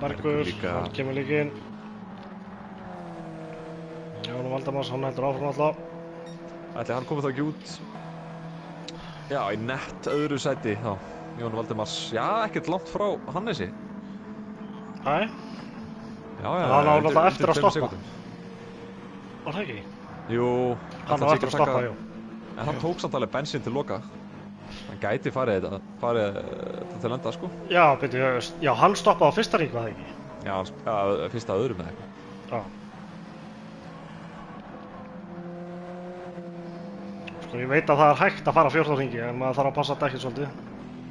S2: Bergur, hann kemur líka inn. Jón Valdimars, hann heldur áfram alltaf.
S1: Ætli hann komið þá ekki út. Já, í nett 2. sæti þá. Jón Valdimars, já, ekkert langt frá Hannesi.
S2: Nei.
S1: Já,
S2: hann á alltaf eftir að stoppa. Var það ekki?
S1: Jú.
S2: Hann á eftir að stoppa, jú.
S1: En hann tók samt alveg bensín til loka. Hann gæti farið til enda sko.
S2: Já, já, hann stoppaði á fyrsta hring, var það ekki?
S1: Já, fyrsta 2. með eitthvað.
S2: Já. Sko, ég veit að það er hægt að fara 14 hringi, en maður þarf að passa dekkið svolítið.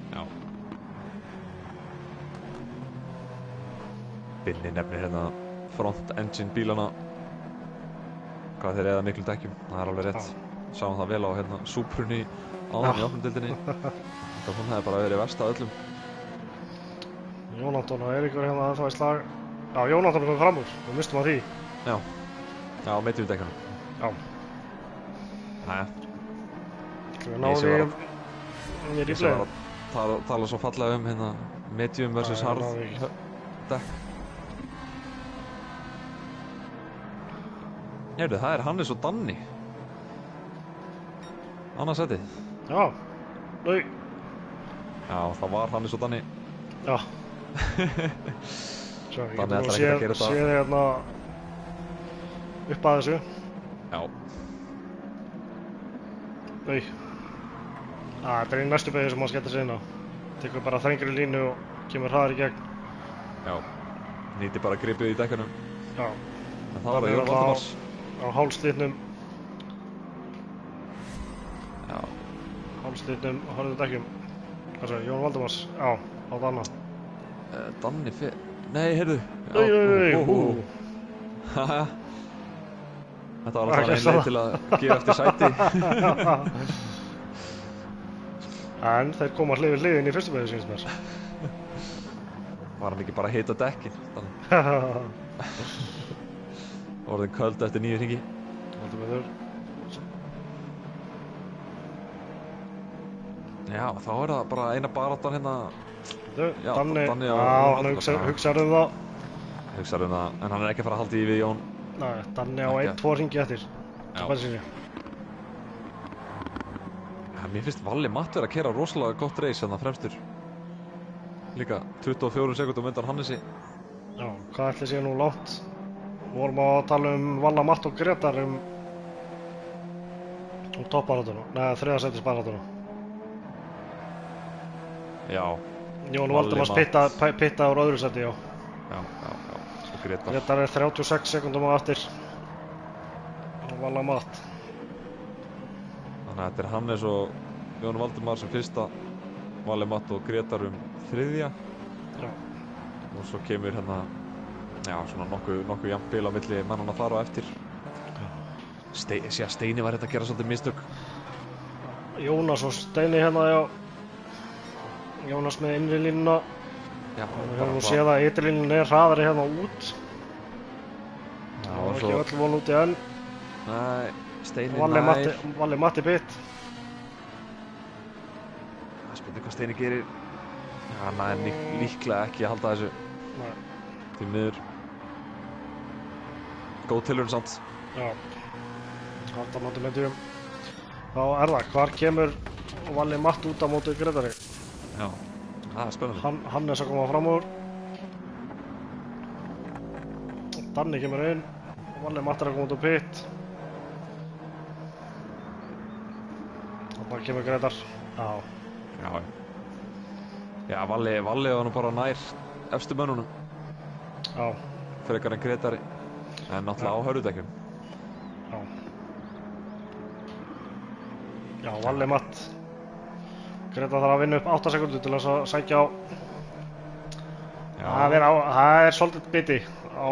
S1: Já. Binni nefnir hérna front engine bílana. Hvað þeir eða miklu dekkjum, það er alveg rétt. Sáum það vel á hérna Suprunni áðan í opnumdeildinni. Það hefði bara verið verst af öllum.
S2: Jónatan og Eiríkur hérna ennþá í slag. Já, Jónatan er komið fram úr, við mistum á því.
S1: Já, á mediumdekkjunum.
S2: Já.
S1: Næja.
S2: Við náðum við í
S1: Ég var að tala svo fallega hérna medium versus hard dekk. Heyrðu, það er Hannes og Danni. Annars sætið.
S2: Já, nú.
S1: Já, það var Hannes og Danni.
S2: Já. Svo, ég get nú séð hérna upp að þessu.
S1: Já.
S2: Ui. Þetta í næstu beygju sem hann skellur sig inn á. Tekur bara þrengri línu og kemur hraðar í gegn.
S1: Já. Nýti bara gripið í dekkunum.
S2: Já.
S1: En það var það Jón Valdimars.
S2: Á hálslitnum.
S1: Já.
S2: Hálslitnum og hörðu dekkjum. Hvað sagði, Jón Valdimars? Já, á Danna.
S1: Danni fyrir... Nei, heyrðu.
S2: Ui.
S1: Haha. Þetta var alltaf einn leið til að gefa eftir sæti.
S2: En þeir koma hlið við hliðin í fyrstu beygju sýnist mér.
S1: Var hann ekki bara að hita dekkin? Orðin köld eftir 9 hringi. Já, þá er það bara eina baráttan hérna. Já, Danni
S2: hann hugsaður það.
S1: Hugsaður það, en hann ekki að fara að halda í við Jón.
S2: Nei, Danni á 1-2 hringi eftir.
S1: Já. Mér finnst Valli Matt vera að keyra rosalega gott reis hérna fremstur. Líka 24 sekúndum undan Hannesi.
S2: Já, hvað ætli sé nú langt? Vorum að tala Valla Matt og Gretar toppbaráttuna, neða þriðasætisbaráttuna.
S1: Já.
S2: Jón Valdimars pitta úr öðru sæti, já.
S1: Já. Og Gretar.
S2: Gretar 36 sekúndum á eftir. Og Valla Matt.
S1: Þannig að þetta Hannes og Jón Valdimar sem fyrsta, Valli Matt og Gretar þriðja.
S2: Já.
S1: Og svo kemur hérna, já, svona nokkuð jafn bil á milli mannanna þar og eftir. Steini var hérna að gera svolítið mistök.
S2: Jónas og Steini hérna, já. Jónas með innri línuna.
S1: Já,
S2: við höfum nú séð að ytri línun hraðari hérna út.
S1: Já,
S2: og ekki öll von úti enn.
S1: Nei, Steini
S2: Valli Matti bit.
S1: Það spurning hvað Steini gerir. Já, hann er líklega ekki að halda þessu.
S2: Nei.
S1: Því miður. Góð tilraun samt.
S2: Já. Halda móti medium. Þá er það, hvar kemur Valli Matt út á móti Gretari?
S1: Já, það er spennandi.
S2: Hannes að koma fram úr. Danni kemur inn. Valli Matt að koma út á pit. Þarna kemur Gretar.
S1: Já, Valli var nú bara nær efstu mönnunum.
S2: Já.
S1: Frekar en Gretari. En náttúrulega á hörðudekkjum.
S2: Já, Valli Matt. Gretar þarf að vinna upp 8 sekúndur til þess að sækja á. Það er svolítið biti á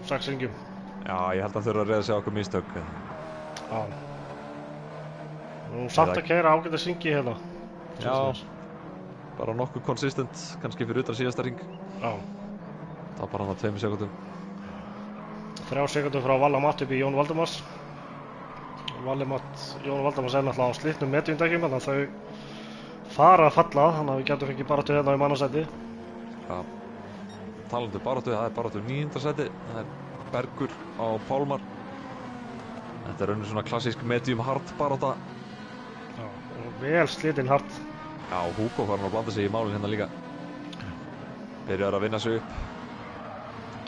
S2: 6 hringjum.
S1: Já, ég held að þurfa að reyða sig á okkur mistök.
S2: Já. Nú samt að keyra ágætis hringi hérna.
S1: Já, bara nokkuð konsistent, kannski fyrir utan síðasta hring.
S2: Já.
S1: Það var bara hann á 2 sekúndum.
S2: 3 sekúndur frá Valla Matt upp í Jón Valdimars. Valli Matt, Jón Valdimars er náttúrulega á slitnum mediumdekkjum, þannig að þau fara að falla, þannig að við getum fengið baráttu hérna í mannasæti.
S1: Já, talandi baráttu, það er baráttu 9. sæti, það er Bergur á Pálmar. Þetta er rauninu svona klassísk medium hard barátta.
S2: Já, og vel slitinn hard.
S1: Já, Hugo var hann að blanda sig í málinn hérna líka. Byrjar að vinna sig upp.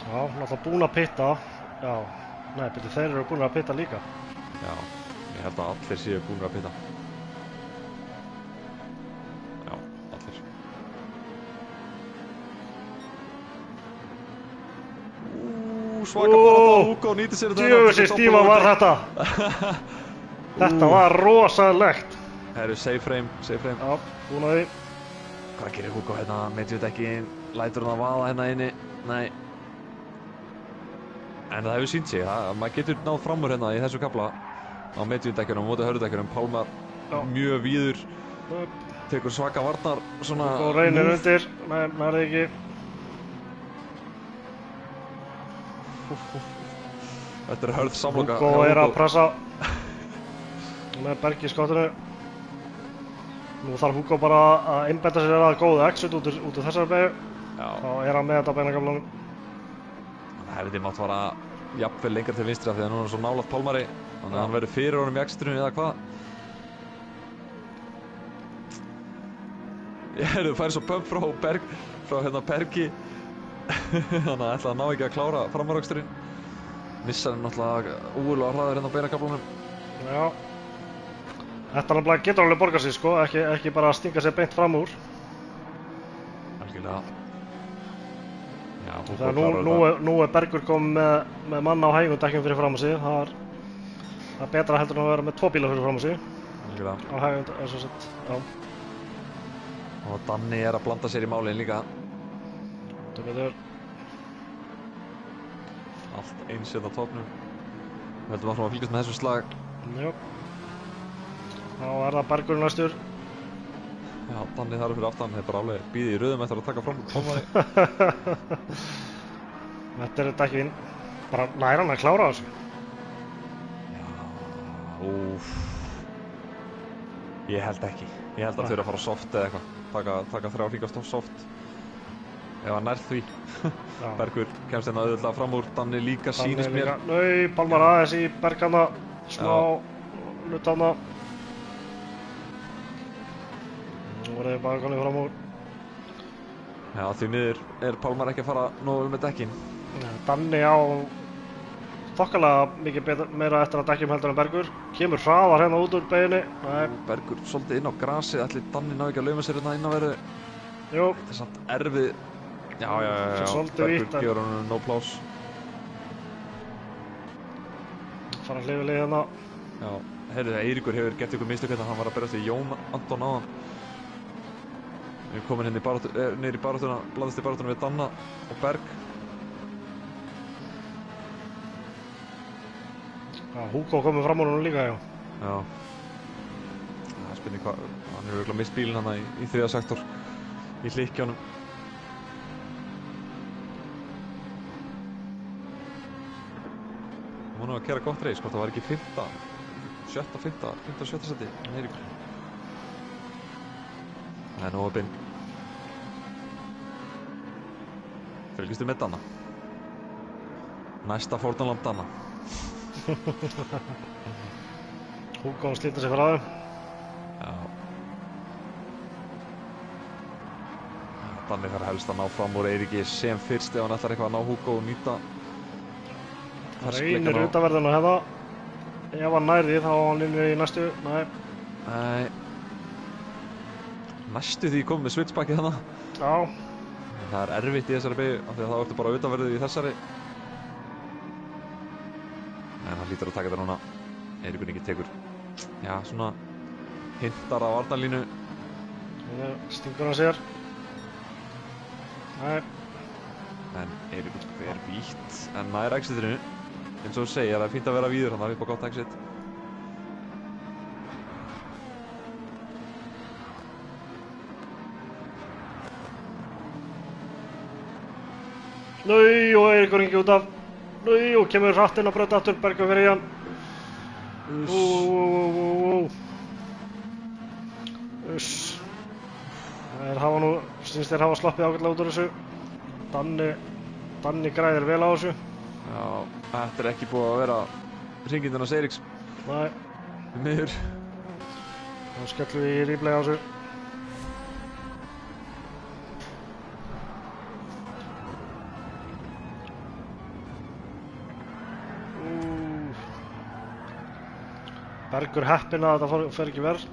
S2: Já, náttúrulega búin að pitta. Já, nei, betur þeir eru búin að pitta líka.
S1: Já, ég held að allir séu búin að pitta. Já, allir. Svaka barátta, Hugo nýtir sér þetta.
S2: Djöfusins tíma var þetta. Þetta var rosalegt.
S1: Það eru safe frame.
S2: Já, búin að því.
S1: Hvað gerir Hugo hérna? Mediumdekkin, lætur hann að vaða hérna inni? Nei. En það hefur sýnt sig, maður getur náð fram úr hérna í þessu kafla á mediumdekkjunum, móti hörðudekkjunum. Pálmar mjög víður, tekur svaka varnar svona...
S2: Hugo reynir undir, nei, nærði ekki.
S1: Þetta er hörð samloka.
S2: Hugo er að pressa með Berg í skottinu. Nú þarf Hugo bara að einbetta sér að góðu exit út úr þessari beygju. Þá er hann með þetta beinagaflanum.
S1: Það hefði mátt fara jafnvel lengra til vinstri af því að nú er hann svo nálægt Pálmari. Þannig að hann verður fyrir honum í extrinu eða hvað. Ég fær svo pump frá Bergi. Þannig að ætla að ná ekki að klára framaraksturinn. Missar hann náttúrulega úgulega hraður hérna á beinakaflanum.
S2: Já. Þetta nefnilega getur alveg borgað sig sko, ekki bara stinga sér beint fram úr.
S1: Algjörlega. Já,
S2: Þegar nú er Bergur komið með mann á hægum dekkjum fyrir fram á sig. Það er betra heldur en að vera með 2 bíla fyrir fram á sig.
S1: Algjörlega.
S2: Á hægum, eins og sett, já.
S1: Og Danni er að blanda sér í málin líka.
S2: Það betur.
S1: Allt eins hérna á topnum. Við höldum áfram að fylgjast með þessu slag.
S2: Já. Þá er það Bergur næstur.
S1: Já, Danni þar fyrir aftan, þeir bara alveg býði í röðum eftir að taka fram Pálmari.
S2: Þetta er dekkin. Bara nær hann að klára þessu.
S1: Já, úff. Ég held ekki. Ég held að þau eru að fara soft eða eitthvað. Taka 3 hringa soft. Ef hann nær því. Bergur kemst hérna auðvitað fram úr, Danni líka sýnist mér.
S2: Nei, Pálmar aðeins í Bergana. Smá hlutana. Nú verður þið bara konið fram úr.
S1: Já, því miður er Pálmar ekki að fara nógu með dekkin.
S2: Danni á þokkalega mikið meira eftir að dekkjum heldur en Bergur. Kemur hraðar hérna út úr beginni.
S1: Bergur svolítið inn á grasið, ætli Danni ná ekki að lauma sér hérna inn á verðu.
S2: Jú.
S1: Þetta er samt erfið. Já,
S2: Bergur
S1: gefur hann no pláss.
S2: Fara hlifið hérna.
S1: Já, heyrðu, Eiríkur hefur gert ykkur mistök hérna, hann var að berast við Jón Anton áðan. Við erum komin hérna niður í baráttuna, blandast í baráttuna við Danna og Berg.
S2: Já, Hugo komið fram úr honum líka, já.
S1: Já. Það er spurning hvað, hann hefur örugglega mist bílinn hérna í 3. sektor í hlykkjónum. Hann var nú að keyra gott reis, hvort það var ekki 5. og 7. seti, Eiríkur. Það er nóg að binn. Fylgistu með Danna. Næsta fórnarlamb Danna.
S2: Hugo slítar sig frá þeim.
S1: Já. Danni þarf helst að ná fram úr Eiríki sem fyrst ef hann ætlar eitthvað að ná Hugo og nýta.
S2: Það reynir utaverðina hérna. Ef hann nær því þá á hann inni í næstu.
S1: Nei. Næstu því komið með switchbackið hérna.
S2: Já.
S1: Það er erfitt í þessari beygju af því að það ertu bara utanverðið í þessari. En hann hlýtur að taka þetta núna. Eiríkur ekki tekur. Já, svona hintar á varnarlínu.
S2: Stingur hann sér. Nei.
S1: En Eiríkur er vítt. En nær exitinu. Eins og þú segir, það er fínt að vera víður hann, það er upp á gott exit.
S2: Nei, og Eiríkur ekki út af. Nei, og kemur hratt inn á braut aftur, Bergur fyrir hann. Uss. Syns þeir hafa sloppið ágætlega út úr þessu. Danni græðir vel á þessu.
S1: Já, þetta er ekki búið að vera hringindin hans Eiríks.
S2: Nei.
S1: Miður.
S2: Þá skellum við í replay á þessu. Bergur heppinn að þetta fer ekki verð.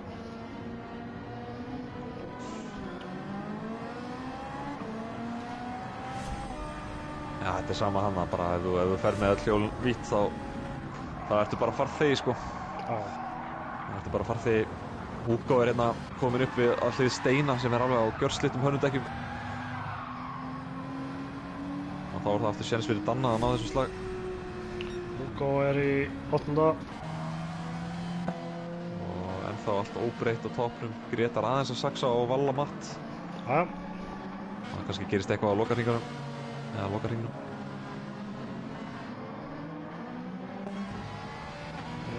S1: Já, þetta er sama hana, bara ef þú fer með öll hjól vítt þá ertu bara farþegi sko.
S2: Já.
S1: Það ertu bara farþegi. Hugo er hérna komin upp við að hlið Steina sem er alveg á gjörslittum hörnundekkjum. Og þá er það aftur séns fyrir Danna að ná þessu slag.
S2: Hugo er í 8.
S1: Og ennþá allt óbreytt á toppnum. Gretar aðeins að saxa og valla matt.
S2: Já.
S1: Það kannski gerist eitthvað á lokarhringunum. Eða lokarhringunum.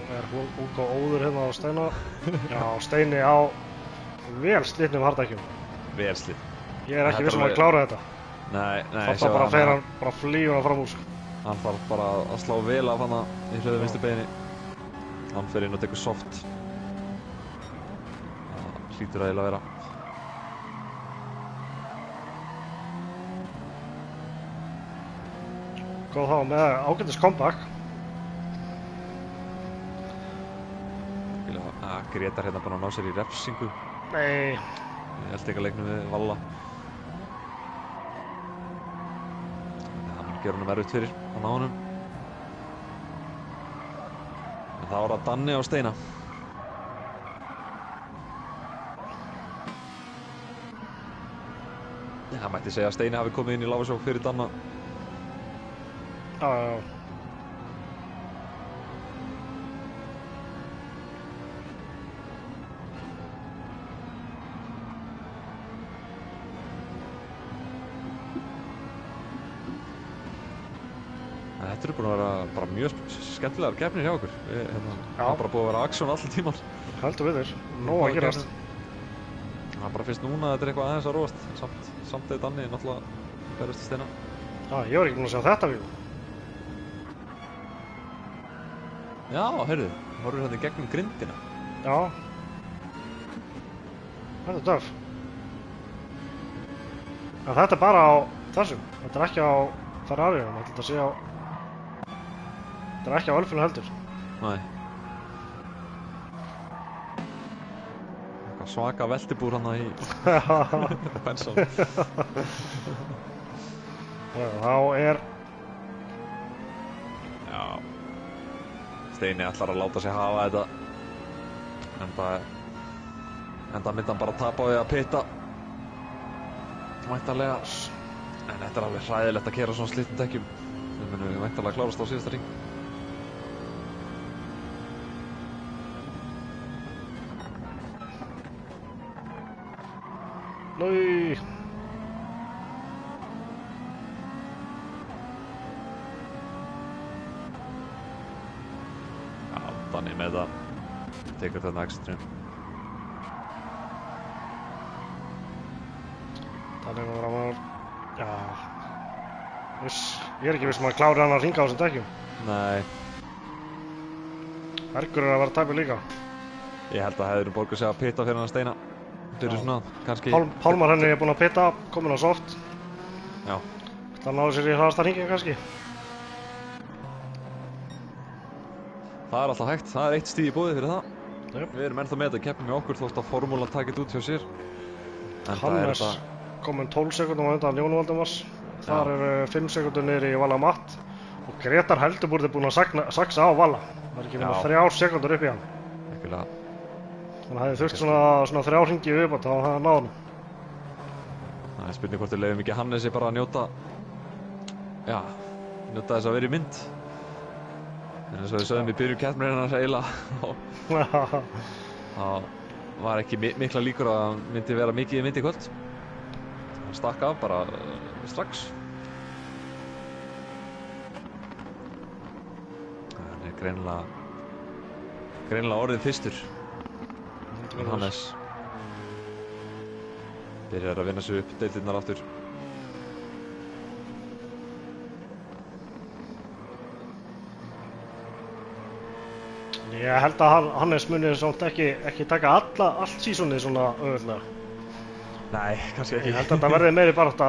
S2: Er Hugo óður hérna á Steina. Já, Steini á vel slitnum harddekkjum.
S1: Vel slitt.
S2: Ég er ekki vissum að klára þetta.
S1: Nei.
S2: Þetta bara fer hann, bara flýgur hann fram úr.
S1: Hann þarf bara að slá vel af hana í hlöðu vinstri beini. Hann fer inn og tekur soft. Það hlýtur að eiginlega vera.
S2: Góð þá með ágætis comeback.
S1: Gretar hérna búinn að ná sér í refsingu.
S2: Nei.
S1: Í eldleikaleiknum við Valla. Það mun gera honum erfitt fyrir að ná honum. En það var að Danni á Steina. Það mætti segja að Steini hafi komið inn í Lávasjó fyrir Danna.
S2: Já.
S1: Þetta eru búin að vera bara mjög skemmtilegar keppnir hjá okkur. Það er bara búið að vera aksjón allan tíman.
S2: Heldur við þér. Nóg að gerast.
S1: Það er bara fyrst núna að þetta er eitthvað aðeins að róast. Samt eða Danni náttúrulega berjast í Steina.
S2: Já, ég var ekki búinn að sjá þetta við.
S1: Já, heyrðu, horfir hérna í gegnum grindina.
S2: Já. Þetta er töff. En þetta er bara á þessum. Þetta er ekki á Ferrariðum. Þetta sé á... Þetta er ekki á Ölfinu heldur.
S1: Nei. Eitthvað svaka veltibúr hana í... Benson.
S2: Þá er...
S1: Já. Steini ætlar að láta sig hafa þetta. Enda myndi hann bara tapa á því að pitta. Væntanlega. En þetta er alveg hræðilegt að keyra svona slitnum dekkjum. Þau munu væntanlega klárast á síðasta hring.
S2: Nei.
S1: Já, Danni með það. Tekur þarna extreme.
S2: Danni var að maður... Já. Ég er ekki viss að maður klári hann að hringa á þessum dekkjum.
S1: Nei.
S2: Bergur er að vera tæpur líka.
S1: Ég held að hefðurum borgað sig að pitta fyrir hann að Steina. Fyrir svona, kannski...
S2: Pálmar henni er búinn að pitta, komin á soft.
S1: Já.
S2: Það náðu sér í hraðasta hringin kannski.
S1: Það er alltaf hægt, það er 1 stig í boði fyrir það.
S2: Yep.
S1: Við erum ennþá með þetta keppni með okkur þótt að formúlan takit út hjá sér.
S2: Hannes komin 12 sekundum á undan Jónu Valdimars. Þar eru 5 sekundur niður í Valla Matt. Og Gretar Helduburð er búinn að saksa á Valla. Það er ekki nema 3 sekundur upp í hann.
S1: Ekkurlega.
S2: Þannig að það hefði þurft svona 3 hringi viðbætt, þá hefði hann náð hann.
S1: Það er spurning hvort við leyfum ekki Hannesi bara að njóta þess að vera í mynd. En eins og við sögðum í byrjun keppninnar eiginlega það var ekki mikla líkur að hann myndi vera mikið í mynd í kvöld. Hann stakk af bara strax. Hann er greinilega orðið fyrstur. Hannes byrjar að vinna sig upp deildirnar aftur.
S2: Ég held að Hannes muni samt ekki taka allt sísonið svona auðvitað.
S1: Nei, kannski ekki.
S2: Ég held að þetta verði meiri barátta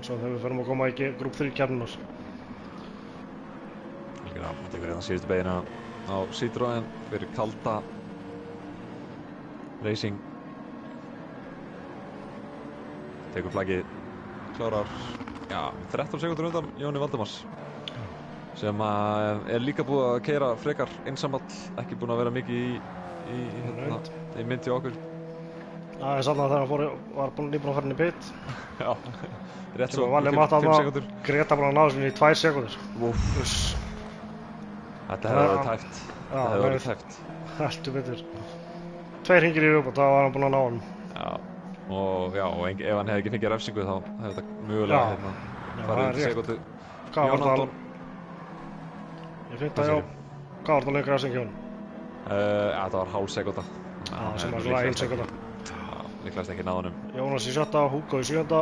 S2: svo þegar við förum að koma í grúp 3 keppninar.
S1: Algjörlega, hann tekur hérna síðustu beygina á Citroën fyrir kalda Racing. Tekur flaggið, klárar 13 sekundur undan Jóni Valdimars sem er líka búið að keyra frekar einsamall, ekki búinn að vera mikið í mynd hjá okkur.
S2: Það er sann að þegar hann var nýbúinn að fara inn í pit.
S1: Já, rétt svo
S2: 5 sekundur. Greta búinn að náða sinni í 2 sekundur.
S1: Þetta hefði verið tæft. Þetta hefði verið tæft.
S2: Heldur betur. 2 hringir í viðbót, þá var hann búinn að ná hann.
S1: Já, og ef hann hefði ekki fengið refsingu þá hefði þetta mögulega farið undir sekundu. Jón
S2: Ég finn það, já. Hvað var það lengur refsing hjá hann?
S1: Þetta var hálf sekunda.
S2: Sem var svona 1 sekunda.
S1: Líklegast ekki náð honum.
S2: Jónas í 7., Hugo í 7.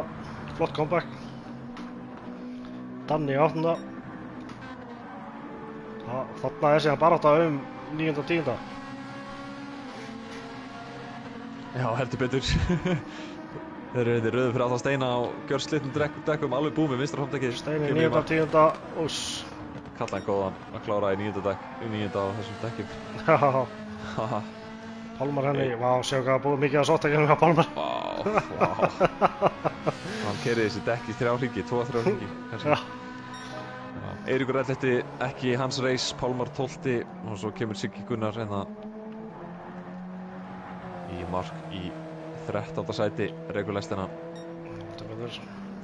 S2: Flott comeback. Danni í 8. Þarna er síðan barátta 9. og 10.
S1: Já, heldur betur. Þeir eru röðu fyrir alltaf Steina á gjörslitnum dekkum, alveg búið með vinstra framdekki.
S2: Steini 9. og 10. Úss.
S1: Kallaði góðan að klára í 9. á þessum dekkjum.
S2: Já.
S1: Haha.
S2: Pálmar henni, sjá hvað búið mikið að sótt ekki með Pálmar.
S1: Vá. Hann keyrði þessi dekk í 3 hringi, 2-3 hringi, kannski. Já. Eiríkur Ellefti, ekki hans reis, Pálmar 12. Og svo kemur Siggi Gunnar hérna í mark í 13. sæti regulæstina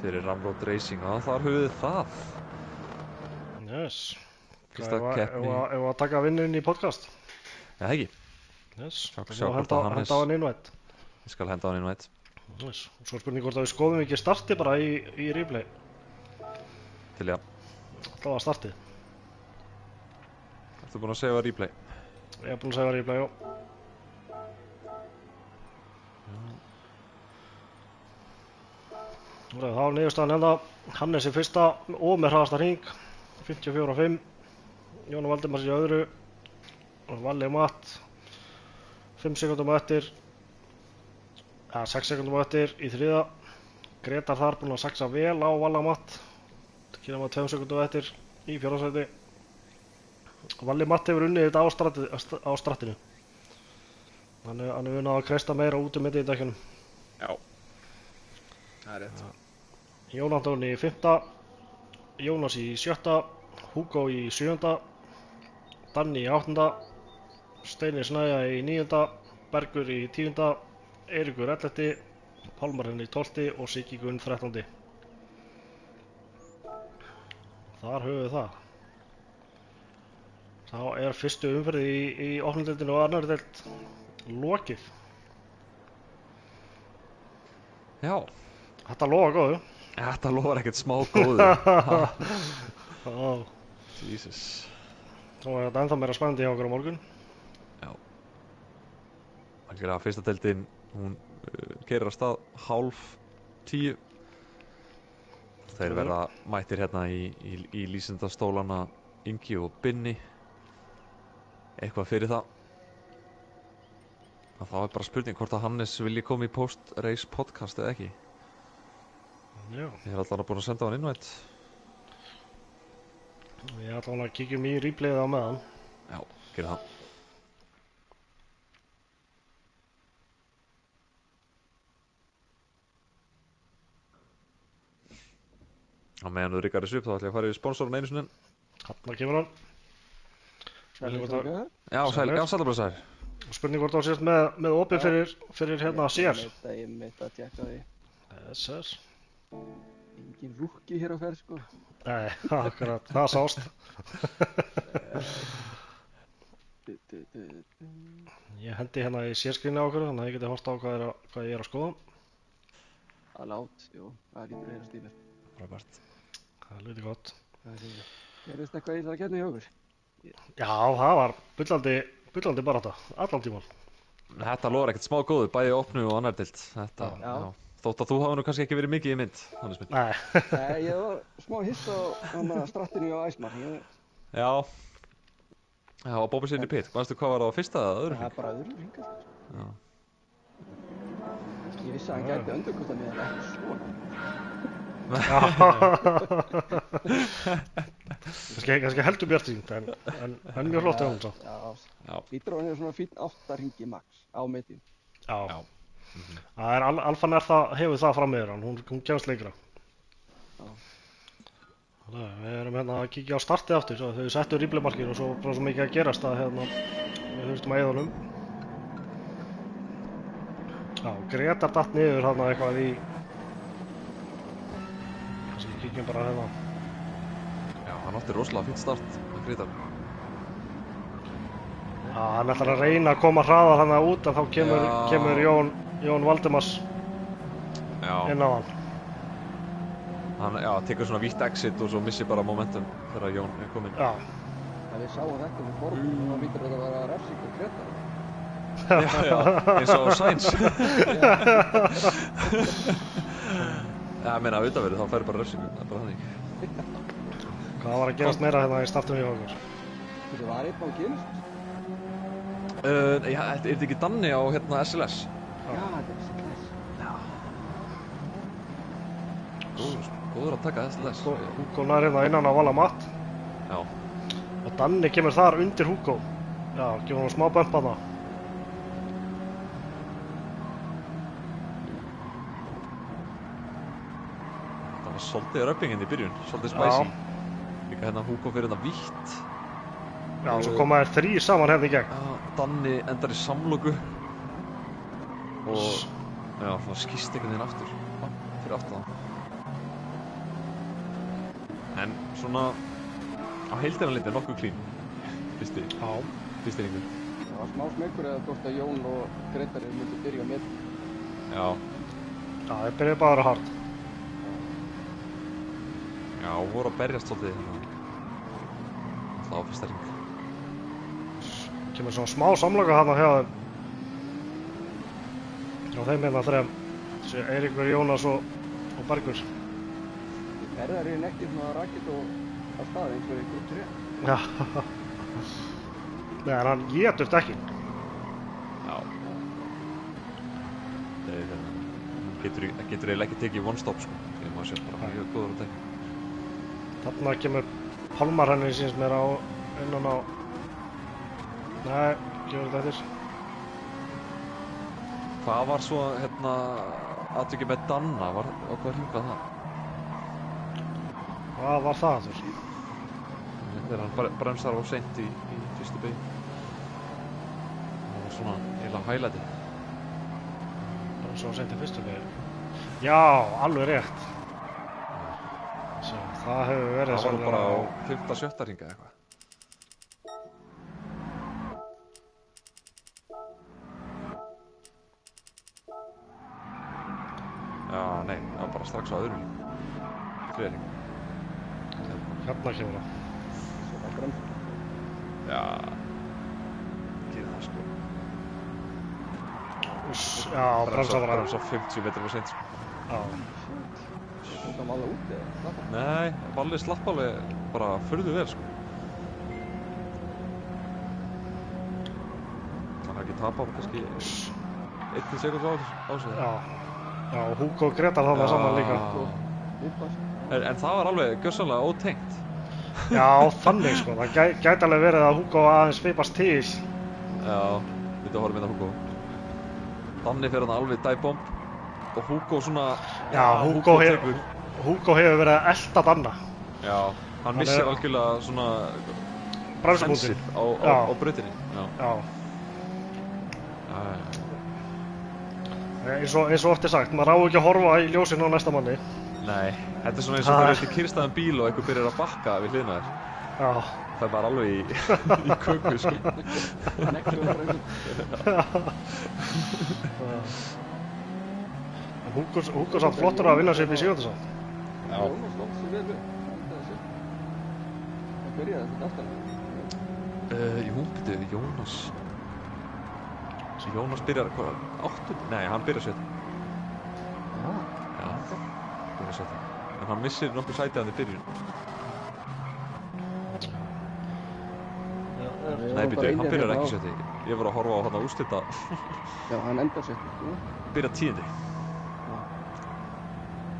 S1: fyrir Ramroad Racing. Og þar höfðu þið það.
S2: Yes.
S1: Fyrsta keppni.
S2: Ef að taka vinnun í podcast.
S1: Já, það ekki.
S2: Yes.
S1: Sjá hvort að Hannes...
S2: Henda á hann invite.
S1: Ég skal henda á hann invite.
S2: Yes. Og svo spurning hvort að við skoðum ekki starti bara í replay.
S1: Til já.
S2: Það var startið.
S1: Ertu búinn að segja replay?
S2: Ég er búinn að segja replay, já. Þá var niðurstaðan enda Hannes í fyrsta og með hraðasta hring 54,5. Jón Valdimars í öðru og Valli Matt 5 sekúndum eftir 6 sekúndum eftir í þriða. Gretar þar búinn að saxa vel á Valla Matt, kynna maður 2 sekúndum eftir í fjórða sæti. Valli Matt hefur unnið þetta á strattinu, hann er unnað að kreista meira út mitt í dekkjunum.
S1: Já, það er rétt.
S2: Jón Antóni í 5., Jónas í 7., Hugo í 7., Danni í 8., Steini Snæja í 9., Bergur í 10., Eiríkur 11., Pálmar henni í 12. og Siggi Gunn 13. Þar höfum við það. Þá er fyrstu umferð í opnundeildinni og annarri deild lokið.
S1: Já.
S2: Þetta lofa góðu.
S1: Þetta lofar ekkert smá góðu. Jesus.
S2: Þá er þetta ennþá meira spennandi hjá okkur á morgun.
S1: Já. Algjörlega fyrsta deildin, hún keyrir af stað 9:30. Þeir verða mættir hérna í lýsendastólana Ingi og Binni. Eitthvað fyrir það. Það er bara spurning hvort að Hannes vilji koma í post-race podcast eða ekki.
S2: Já.
S1: Ég er alltaf búinn að senda hann invite.
S2: Ég ætla að kíkjum í replayið á meðan.
S1: Já, gera það. Á meðan þú rikkar þessu upp þá ætla ég að fara yfir sponsorinn einu sinni.
S2: Þarna kemur hann.
S1: Já, sæl bara sæl.
S2: Spurning hvort þá sést með opið fyrir hérna sér.
S3: Ég meit að tjekka því.
S2: SS.
S3: Engin rúkki hér á ferð, sko.
S2: Nei, akkurat, það sást. Ég hendi hérna í sérskrinni á okkur, þannig að ég geti horft á hvað ég er að skoða.
S3: Að lát, jú, það lítur að heyra stífur.
S1: Frábært.
S2: Það er lítið gott.
S3: Gerðist eitthvað í það að kenna hjá okkur?
S2: Já, það var bullandi barátta, allan tíman.
S1: Þetta lofar ekkert smá góðu, bæði opnu og annar deild. Þetta, já. Þótt að þú hafa nú kannski ekki verið mikið í mynd, Hannes minn.
S2: Nei.
S3: Ég var smá hiss á strattinu á Æsmar.
S1: Já. Það var Bobby sinni pitt. Manstu hvað var það á fyrsta eða öðru hring?
S3: Það er bara öðru hring.
S1: Já.
S3: Ég vissi að hann gæti öndurkostað mér en ekki svona.
S2: Kannski heldur bjartsýnt, en mjög flott hefur hún samt.
S3: Já. Bítur á henni svona fín 8 hringi max á metið.
S2: Já. Það er Alfan hefur það fram með hann, hún kemst lengra. Við erum hérna að kíkja á startið aftur, þau settu ríflemarkir og svo bara svo mikið að gerast að hérna, við þurftum að eyða honum. Já, Gretar datt niður hérna eitthvað í... Kannski kíkjum bara hérna.
S1: Já, hann átti rosalega fínt start með Gretar.
S2: Já, hann ætlar að reyna að koma hraðar hérna út en þá kemur Jón Valdimars inn á hann.
S1: Hann tekur svona vítt exit og svo missir bara momentum þegar Jón er kominn.
S2: Já.
S3: Það við sáum þetta með form og það vítur að það var refsing og Gretar.
S1: Já, eins og Sainz. Já, ég meina auðvitað verið, þá færi bara refsingu, það er bara þannig.
S2: Hvað var að gerast meira hérna í startinu hjá okkur?
S3: Þetta var einn á kynst.
S1: Er þetta ekki Danni á hérna SLS?
S3: Já, þetta er SLS.
S1: Já. Góður að taka SLS.
S2: Hugo nær hérna innan á Valla Matt.
S1: Já.
S2: Og Danni kemur þar undir Hugo. Já, gefur hann smá bump að það.
S1: svolítið röppingin í byrjun, svolítið spicy. Líka hérna Hugo fyrir hérna vítt.
S2: Já, og svo koma þér 3 saman hérna í gegn.
S1: Já, Danni endar í samloku. Og já, það skýst einhvern veginn aftur. Fyrir aftan það. En svona á heildina litið nokkuð clean. Fyrsti ringur.
S3: Það var smá smekkur eða hvort að Jón og Gretari myndi byrja með.
S1: Já.
S2: Já, þeir byrjuðu bara hard.
S1: Já, voru að berjast svolítið hérna. Alltaf á fyrsta ring.
S2: Kemur svona smá samloka hérna hjá þeim. Og þeim hérna 3. Þessi Eiríkur, Jónas og Bergur.
S3: Ferðar ekki svona rakett og á stað eins og í grupp 3.
S2: Já. Nei, en hann étur dekkin.
S1: Já. Það er hérna. Getur eiginlega ekki tekið one stop sko. Þegar maður sér bara mjög góður á dekkin.
S2: Þarna kemur Pálmar henni síns mér á innan á. Nei, gefur þetta eftir.
S1: Hvað var svo hérna atvikið með Danna? Á hvað hring var það?
S2: Hvað var það aftur?
S1: Þegar hann bremsar of seint í fyrstu beygju. Það var svona eiginlega highlightið.
S2: Bremsar of seint í fyrstu beygju. Já, alveg rétt. Svo, það hefur verið
S1: það var bara á 5.-7. hringa eitthvað. Já, nei, það var bara strax á öðrum hring. 3. hring.
S2: Hérna kemur það.
S3: Svo það bremsar.
S1: Já, ekki það sko.
S2: Já, bremsar bara.
S1: Bremsar 50 metrar of seint sko.
S2: Já.
S3: Þú kom alveg út eða slappa?
S1: Nei, Valli slapp alveg bara furðu vel sko. Hann har ekki tapað kannski 1 sekúndu á þessu.
S2: Já. Já, og Hugo og Gretar þarna saman líka.
S1: En það var alveg gjörsamlega ótengt.
S2: Já, þannig sko. Það gæti alveg verið að Hugo aðeins svipast til.
S1: Já, við horfum hérna Hugo. Danni fyrir hann alveg dive bomb. Og Hugo svona...
S2: Já, Hugo hefur verið að elta Danna.
S1: Já, hann missir algjörlega svona...
S2: bremsupúntinn
S1: á brautinni.
S2: Já. Eins og oft sagt, maður á ekki að horfa í ljósin á næsta manni.
S1: Nei, þetta er svona eins og þegar þetta er kyrrstæðan bíl og einhver byrjar að bakka við hliðina þér.
S2: Já.
S1: Það er bara alveg í köku, sko.
S2: En Hugo samt flottur að vinna sér upp í 7. samt.
S3: Já. Jónas lótt sér vel upp. Það byrjaði þetta aftan.
S1: Jónas... Jónas byrjar hvað? 8? Nei, hann byrjar 7. Já, byrjar 7. En hann missir nokkuð sæti hann í byrjun. Nei, hann byrjar ekki 7. Ég var að horfa á hann að úrslita.
S3: Já, hann endar 7.
S1: Byrjar 10.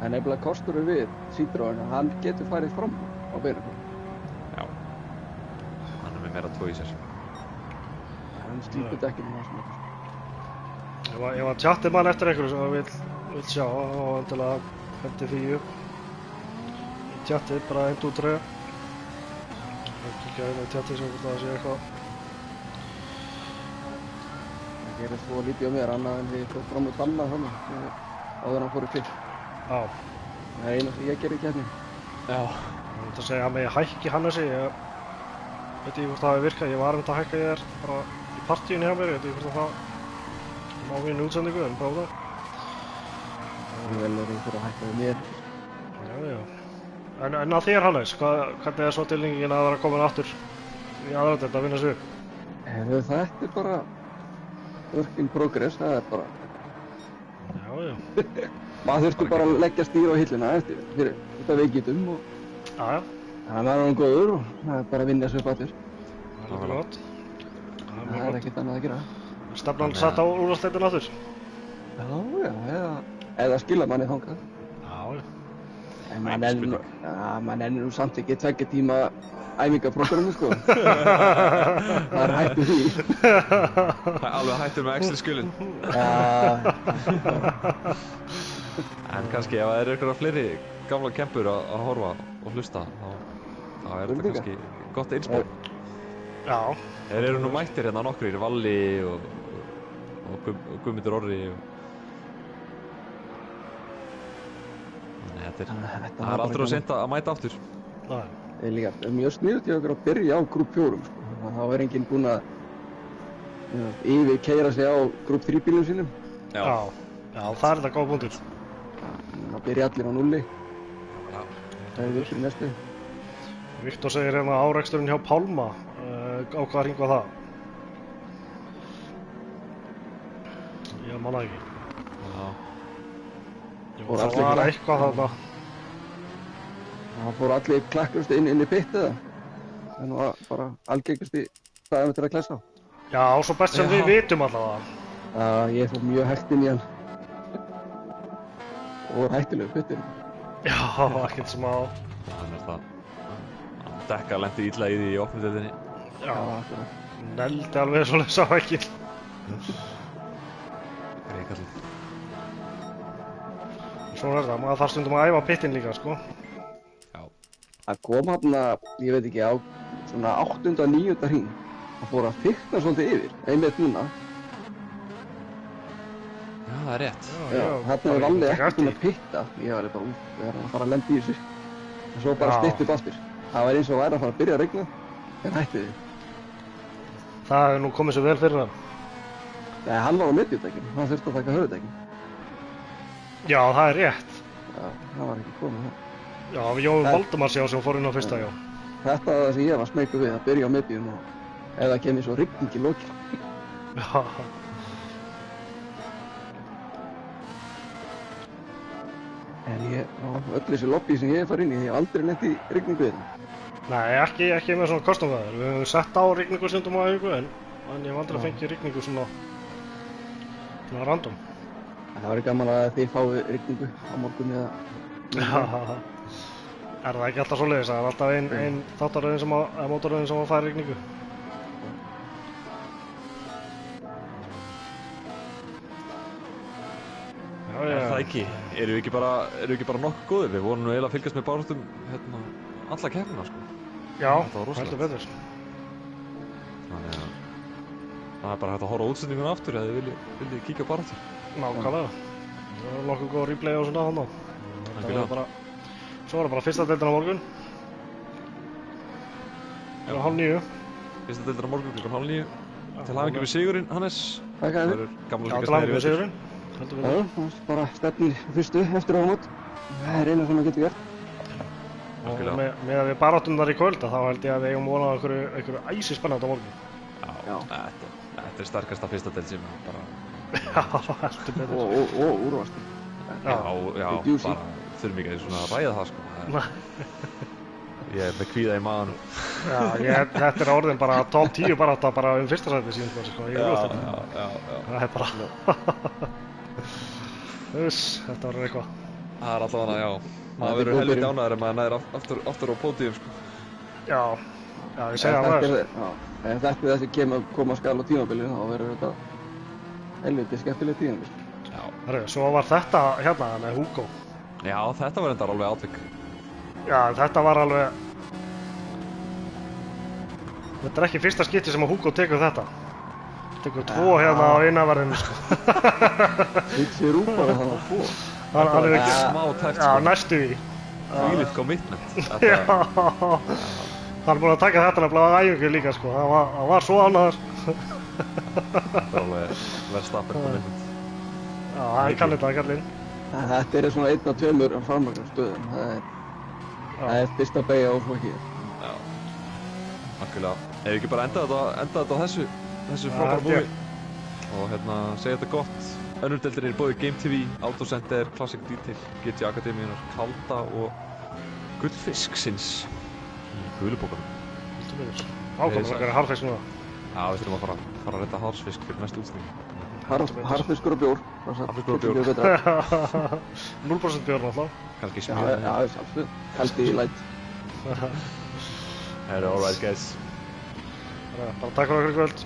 S3: En nefnilega kosturinn við Citroën, hann getur farið fram á beinum.
S1: Já. Hann er með meira 2 í sér.
S3: Hann slípur dekkinu hann sem þetta.
S2: Ef hann tjattið mann eftir einhverju sem hann vill sjá, og endilega hendi því upp. Í tjattið, bara 1, 2, 3. Ég kíkja inn á tjattið sem hvort það sé eitthvað.
S3: Það gerist svo lítið á mér annað en því fór fram úr Danna þannig áður hann fór í fyrr.
S2: Já.
S3: Það er eina sem ég gerði í keppni.
S2: Já. Ég myndi að segja að mig hækki Hannesi, ég veit ekki hvort það hefur virkað, ég var að hækka ég bara í partíinu hjá mér, ég veit ekki hvort það má við í útsendingu, en prófa það.
S3: Það er vel fyrir að hækka við mér.
S2: Já. En að þér Hannes, hvernig er svo tilningin að vera komin aftur í aðradeild að vinna sig upp?
S3: Þetta er bara work in progress, það er bara...
S2: Já.
S3: Maður þurfti bara að leggja stýra á hilluna fyrir þetta veikitum og...
S2: Já.
S3: Þannig að maður er góður og það er bara að vinna sig upp aftur.
S2: Það er gott.
S3: Það er ekkert annað að gera.
S2: Stefnan sett á úrvalsdeildina aftur?
S3: Já, eða skila manni þangað.
S2: Já.
S3: En mann ennir nú samt ekki 2 tíma æfingaprógramu, sko. Það er hættur því.
S1: Það er alveg hættur með Excel-skjölin.
S3: Já.
S1: En kannski ef það eru einhverja fleiri gamla kempur að horfa og hlusta, þá þetta kannski gott einspár.
S2: Já.
S1: Þeir eru nú mættir hérna nokkrir, Valli og Guðmundur Orri Þannig það aldrei seint að mæta aftur.
S2: Nei.
S3: Það líka mjög sniðugt hjá okkur að byrja á grúp 4, sko. Þá enginn búinn að yfirkeyra sig á grúp 3 bílum sínum.
S2: Já, það þetta góð punktur.
S3: Það byrja allir á 0.
S1: Já.
S3: Það upp fyrir næstu.
S2: Viktor segir hérna áreksturinn hjá Pálma. Á hvaða hring var það? Ég man það ekki.
S1: Já.
S2: Það var eitthvað þarna.
S3: Það fóru allir klakklust inn í pitt eða? Það nú bara algengusti staðum til að klessa á.
S2: Já, svo best sem við vitum allavega.
S3: Ég fór mjög hægt inn í hann. Og voru hættilegu pittir.
S2: Já, ekkert smá.
S1: Þannig það. Dekka lenti illa í því í opnudeildinni.
S2: Já, neldi alveg svoleiðis á ekki.
S1: Greikallinn.
S2: Svona þetta, maður þarf stundum að æfa pittin líka, sko.
S1: Já.
S3: Það kom hann ég veit ekki, á svona 8. og 9. hring. Það fór að fikna svolítið yfir, einmitt núna.
S1: Já, það er rétt.
S3: Þarna Valli ekki búinn að pitta. Ég var bara við erum að fara að lenda í þessu. Og svo bara stytt upp aftur. Það var eins og væri að fara að byrja að regna, en hætti við.
S2: Það hefur nú komið svo vel fyrir hann.
S3: Nei, hann var á miðjudekinu, hann þurfti að taka höfuðdekinu.
S2: Já, það er rétt.
S3: Já, það var ekki komið það.
S2: Já, Jón Valdemars sem fór inn á fyrsta, já.
S3: Þetta var það sem ég var smeykur við, að byrja á miðjum og ef það kemur svo rigning í lokin.
S2: Já.
S3: En á öll þessi lobby sem ég fara inn í, ég hef aldrei lent í rigningu við það.
S2: Nei, ekki með svona kostumveður. Við höfum sett á rigningu stundum á augu, en ég hef aldrei fengið rigningu svona random.
S3: Það væri gaman að þið fái rigningu á morgun eða...
S2: Já. Er það ekki alltaf svoleiðis? Það er alltaf ein þáttaröðin eða mótaröðin sem fær rigningu.
S1: Er það ekki? Erum við ekki bara nokkuð góðir? Við vorum nú eiginlega að fylgjast með baráttum alla keppnina, sko.
S2: Já, heldur betur.
S1: Þannig að það er bara hægt að horfa á útsendinguna aftur eða þið viljið kíkja á baráttur.
S2: Nákvæmlega. Það er nokkuð góð replay og svona þarna. Svo var það bara fyrsta deildin á morgun. Það er 8:30.
S1: Fyrsta deildin á morgun klukkan 8:30. Til hamingju við sigurinn, Hannes.
S3: Takk að þið.
S2: Já, til hamingju við sigurinn.
S3: Já, það er bara stefnir fyrstu eftir áramót. Það er eina sem maður getur gert.
S2: Og með að við baráttum þar í kvöld, þá held ég að við eigum vonað einhverju æsi spennandi á morgun.
S1: Já, þetta er sterkasta fyrsta deild sem bara...
S2: Já, heldur betur.
S3: Og úrvarslu.
S1: Já, bara þurfum ekki að svona ræða það, sko. Ég er með kvíða í maganum.
S2: Já, þetta er orðin bara top 10 barátta bara fyrsta sæti síðan, sko.
S1: Já.
S2: Það er bara... Þetta var eitthvað.
S1: Það er allavega, já. Maður verður helviti ánægður ef maður næðir aftur á pódíum, sko.
S2: Já, ég segi það aðeins.
S3: Ef þetta er þessi koma skal á tímabilið, þá verður þetta helviti skemmtilegt tímabil.
S2: Já. Herru, svo var þetta hérna með Hugo.
S1: Já, þetta var endar alveg atvik.
S2: Já, þetta var alveg... Þetta er ekki fyrsta skipti sem að Hugo tekur þetta. Tekur 2 hérna á innanverðinu, sko.
S3: Vitsi rúpa það var 2.
S2: Hann er ekki...
S1: Smá tæft, sko.
S2: Já, næstu því.
S1: Þvílíkt commitment.
S2: Já. Hann er búinn að taka þetta nefnilega á æfingu líka, sko. Hann var svo ánægður.
S1: Það er alveg Verstappen commitment.
S2: Já, hann kann þetta, kallinn.
S3: Þetta er svona 1 af 2 framvagnarstöðum. Það er fyrsta beygja og svo hér.
S1: Já, algjörlega. Ef við ekki bara enda þetta á þessu frábæra búi og segja þetta gott. Önnur deildir er bóði Game TV, Autocenter, Classic Detail, GT Akademíunar, Kalda og Gullfisksins í gulubókanum.
S2: Ákvæmur að gera harðfisk núna.
S1: Já, við þurfum að fara að redda harðfisk fyrir næstu útsendingu.
S3: Harðfiskur og bjór.
S1: Harðfiskur og bjór.
S2: 0% bjór náttúrulega.
S1: Kannski smjör.
S3: Já, sjálfsög. Kaldi í light.
S1: Alright guys.
S2: Bara takk fyrir okkur í kvöld.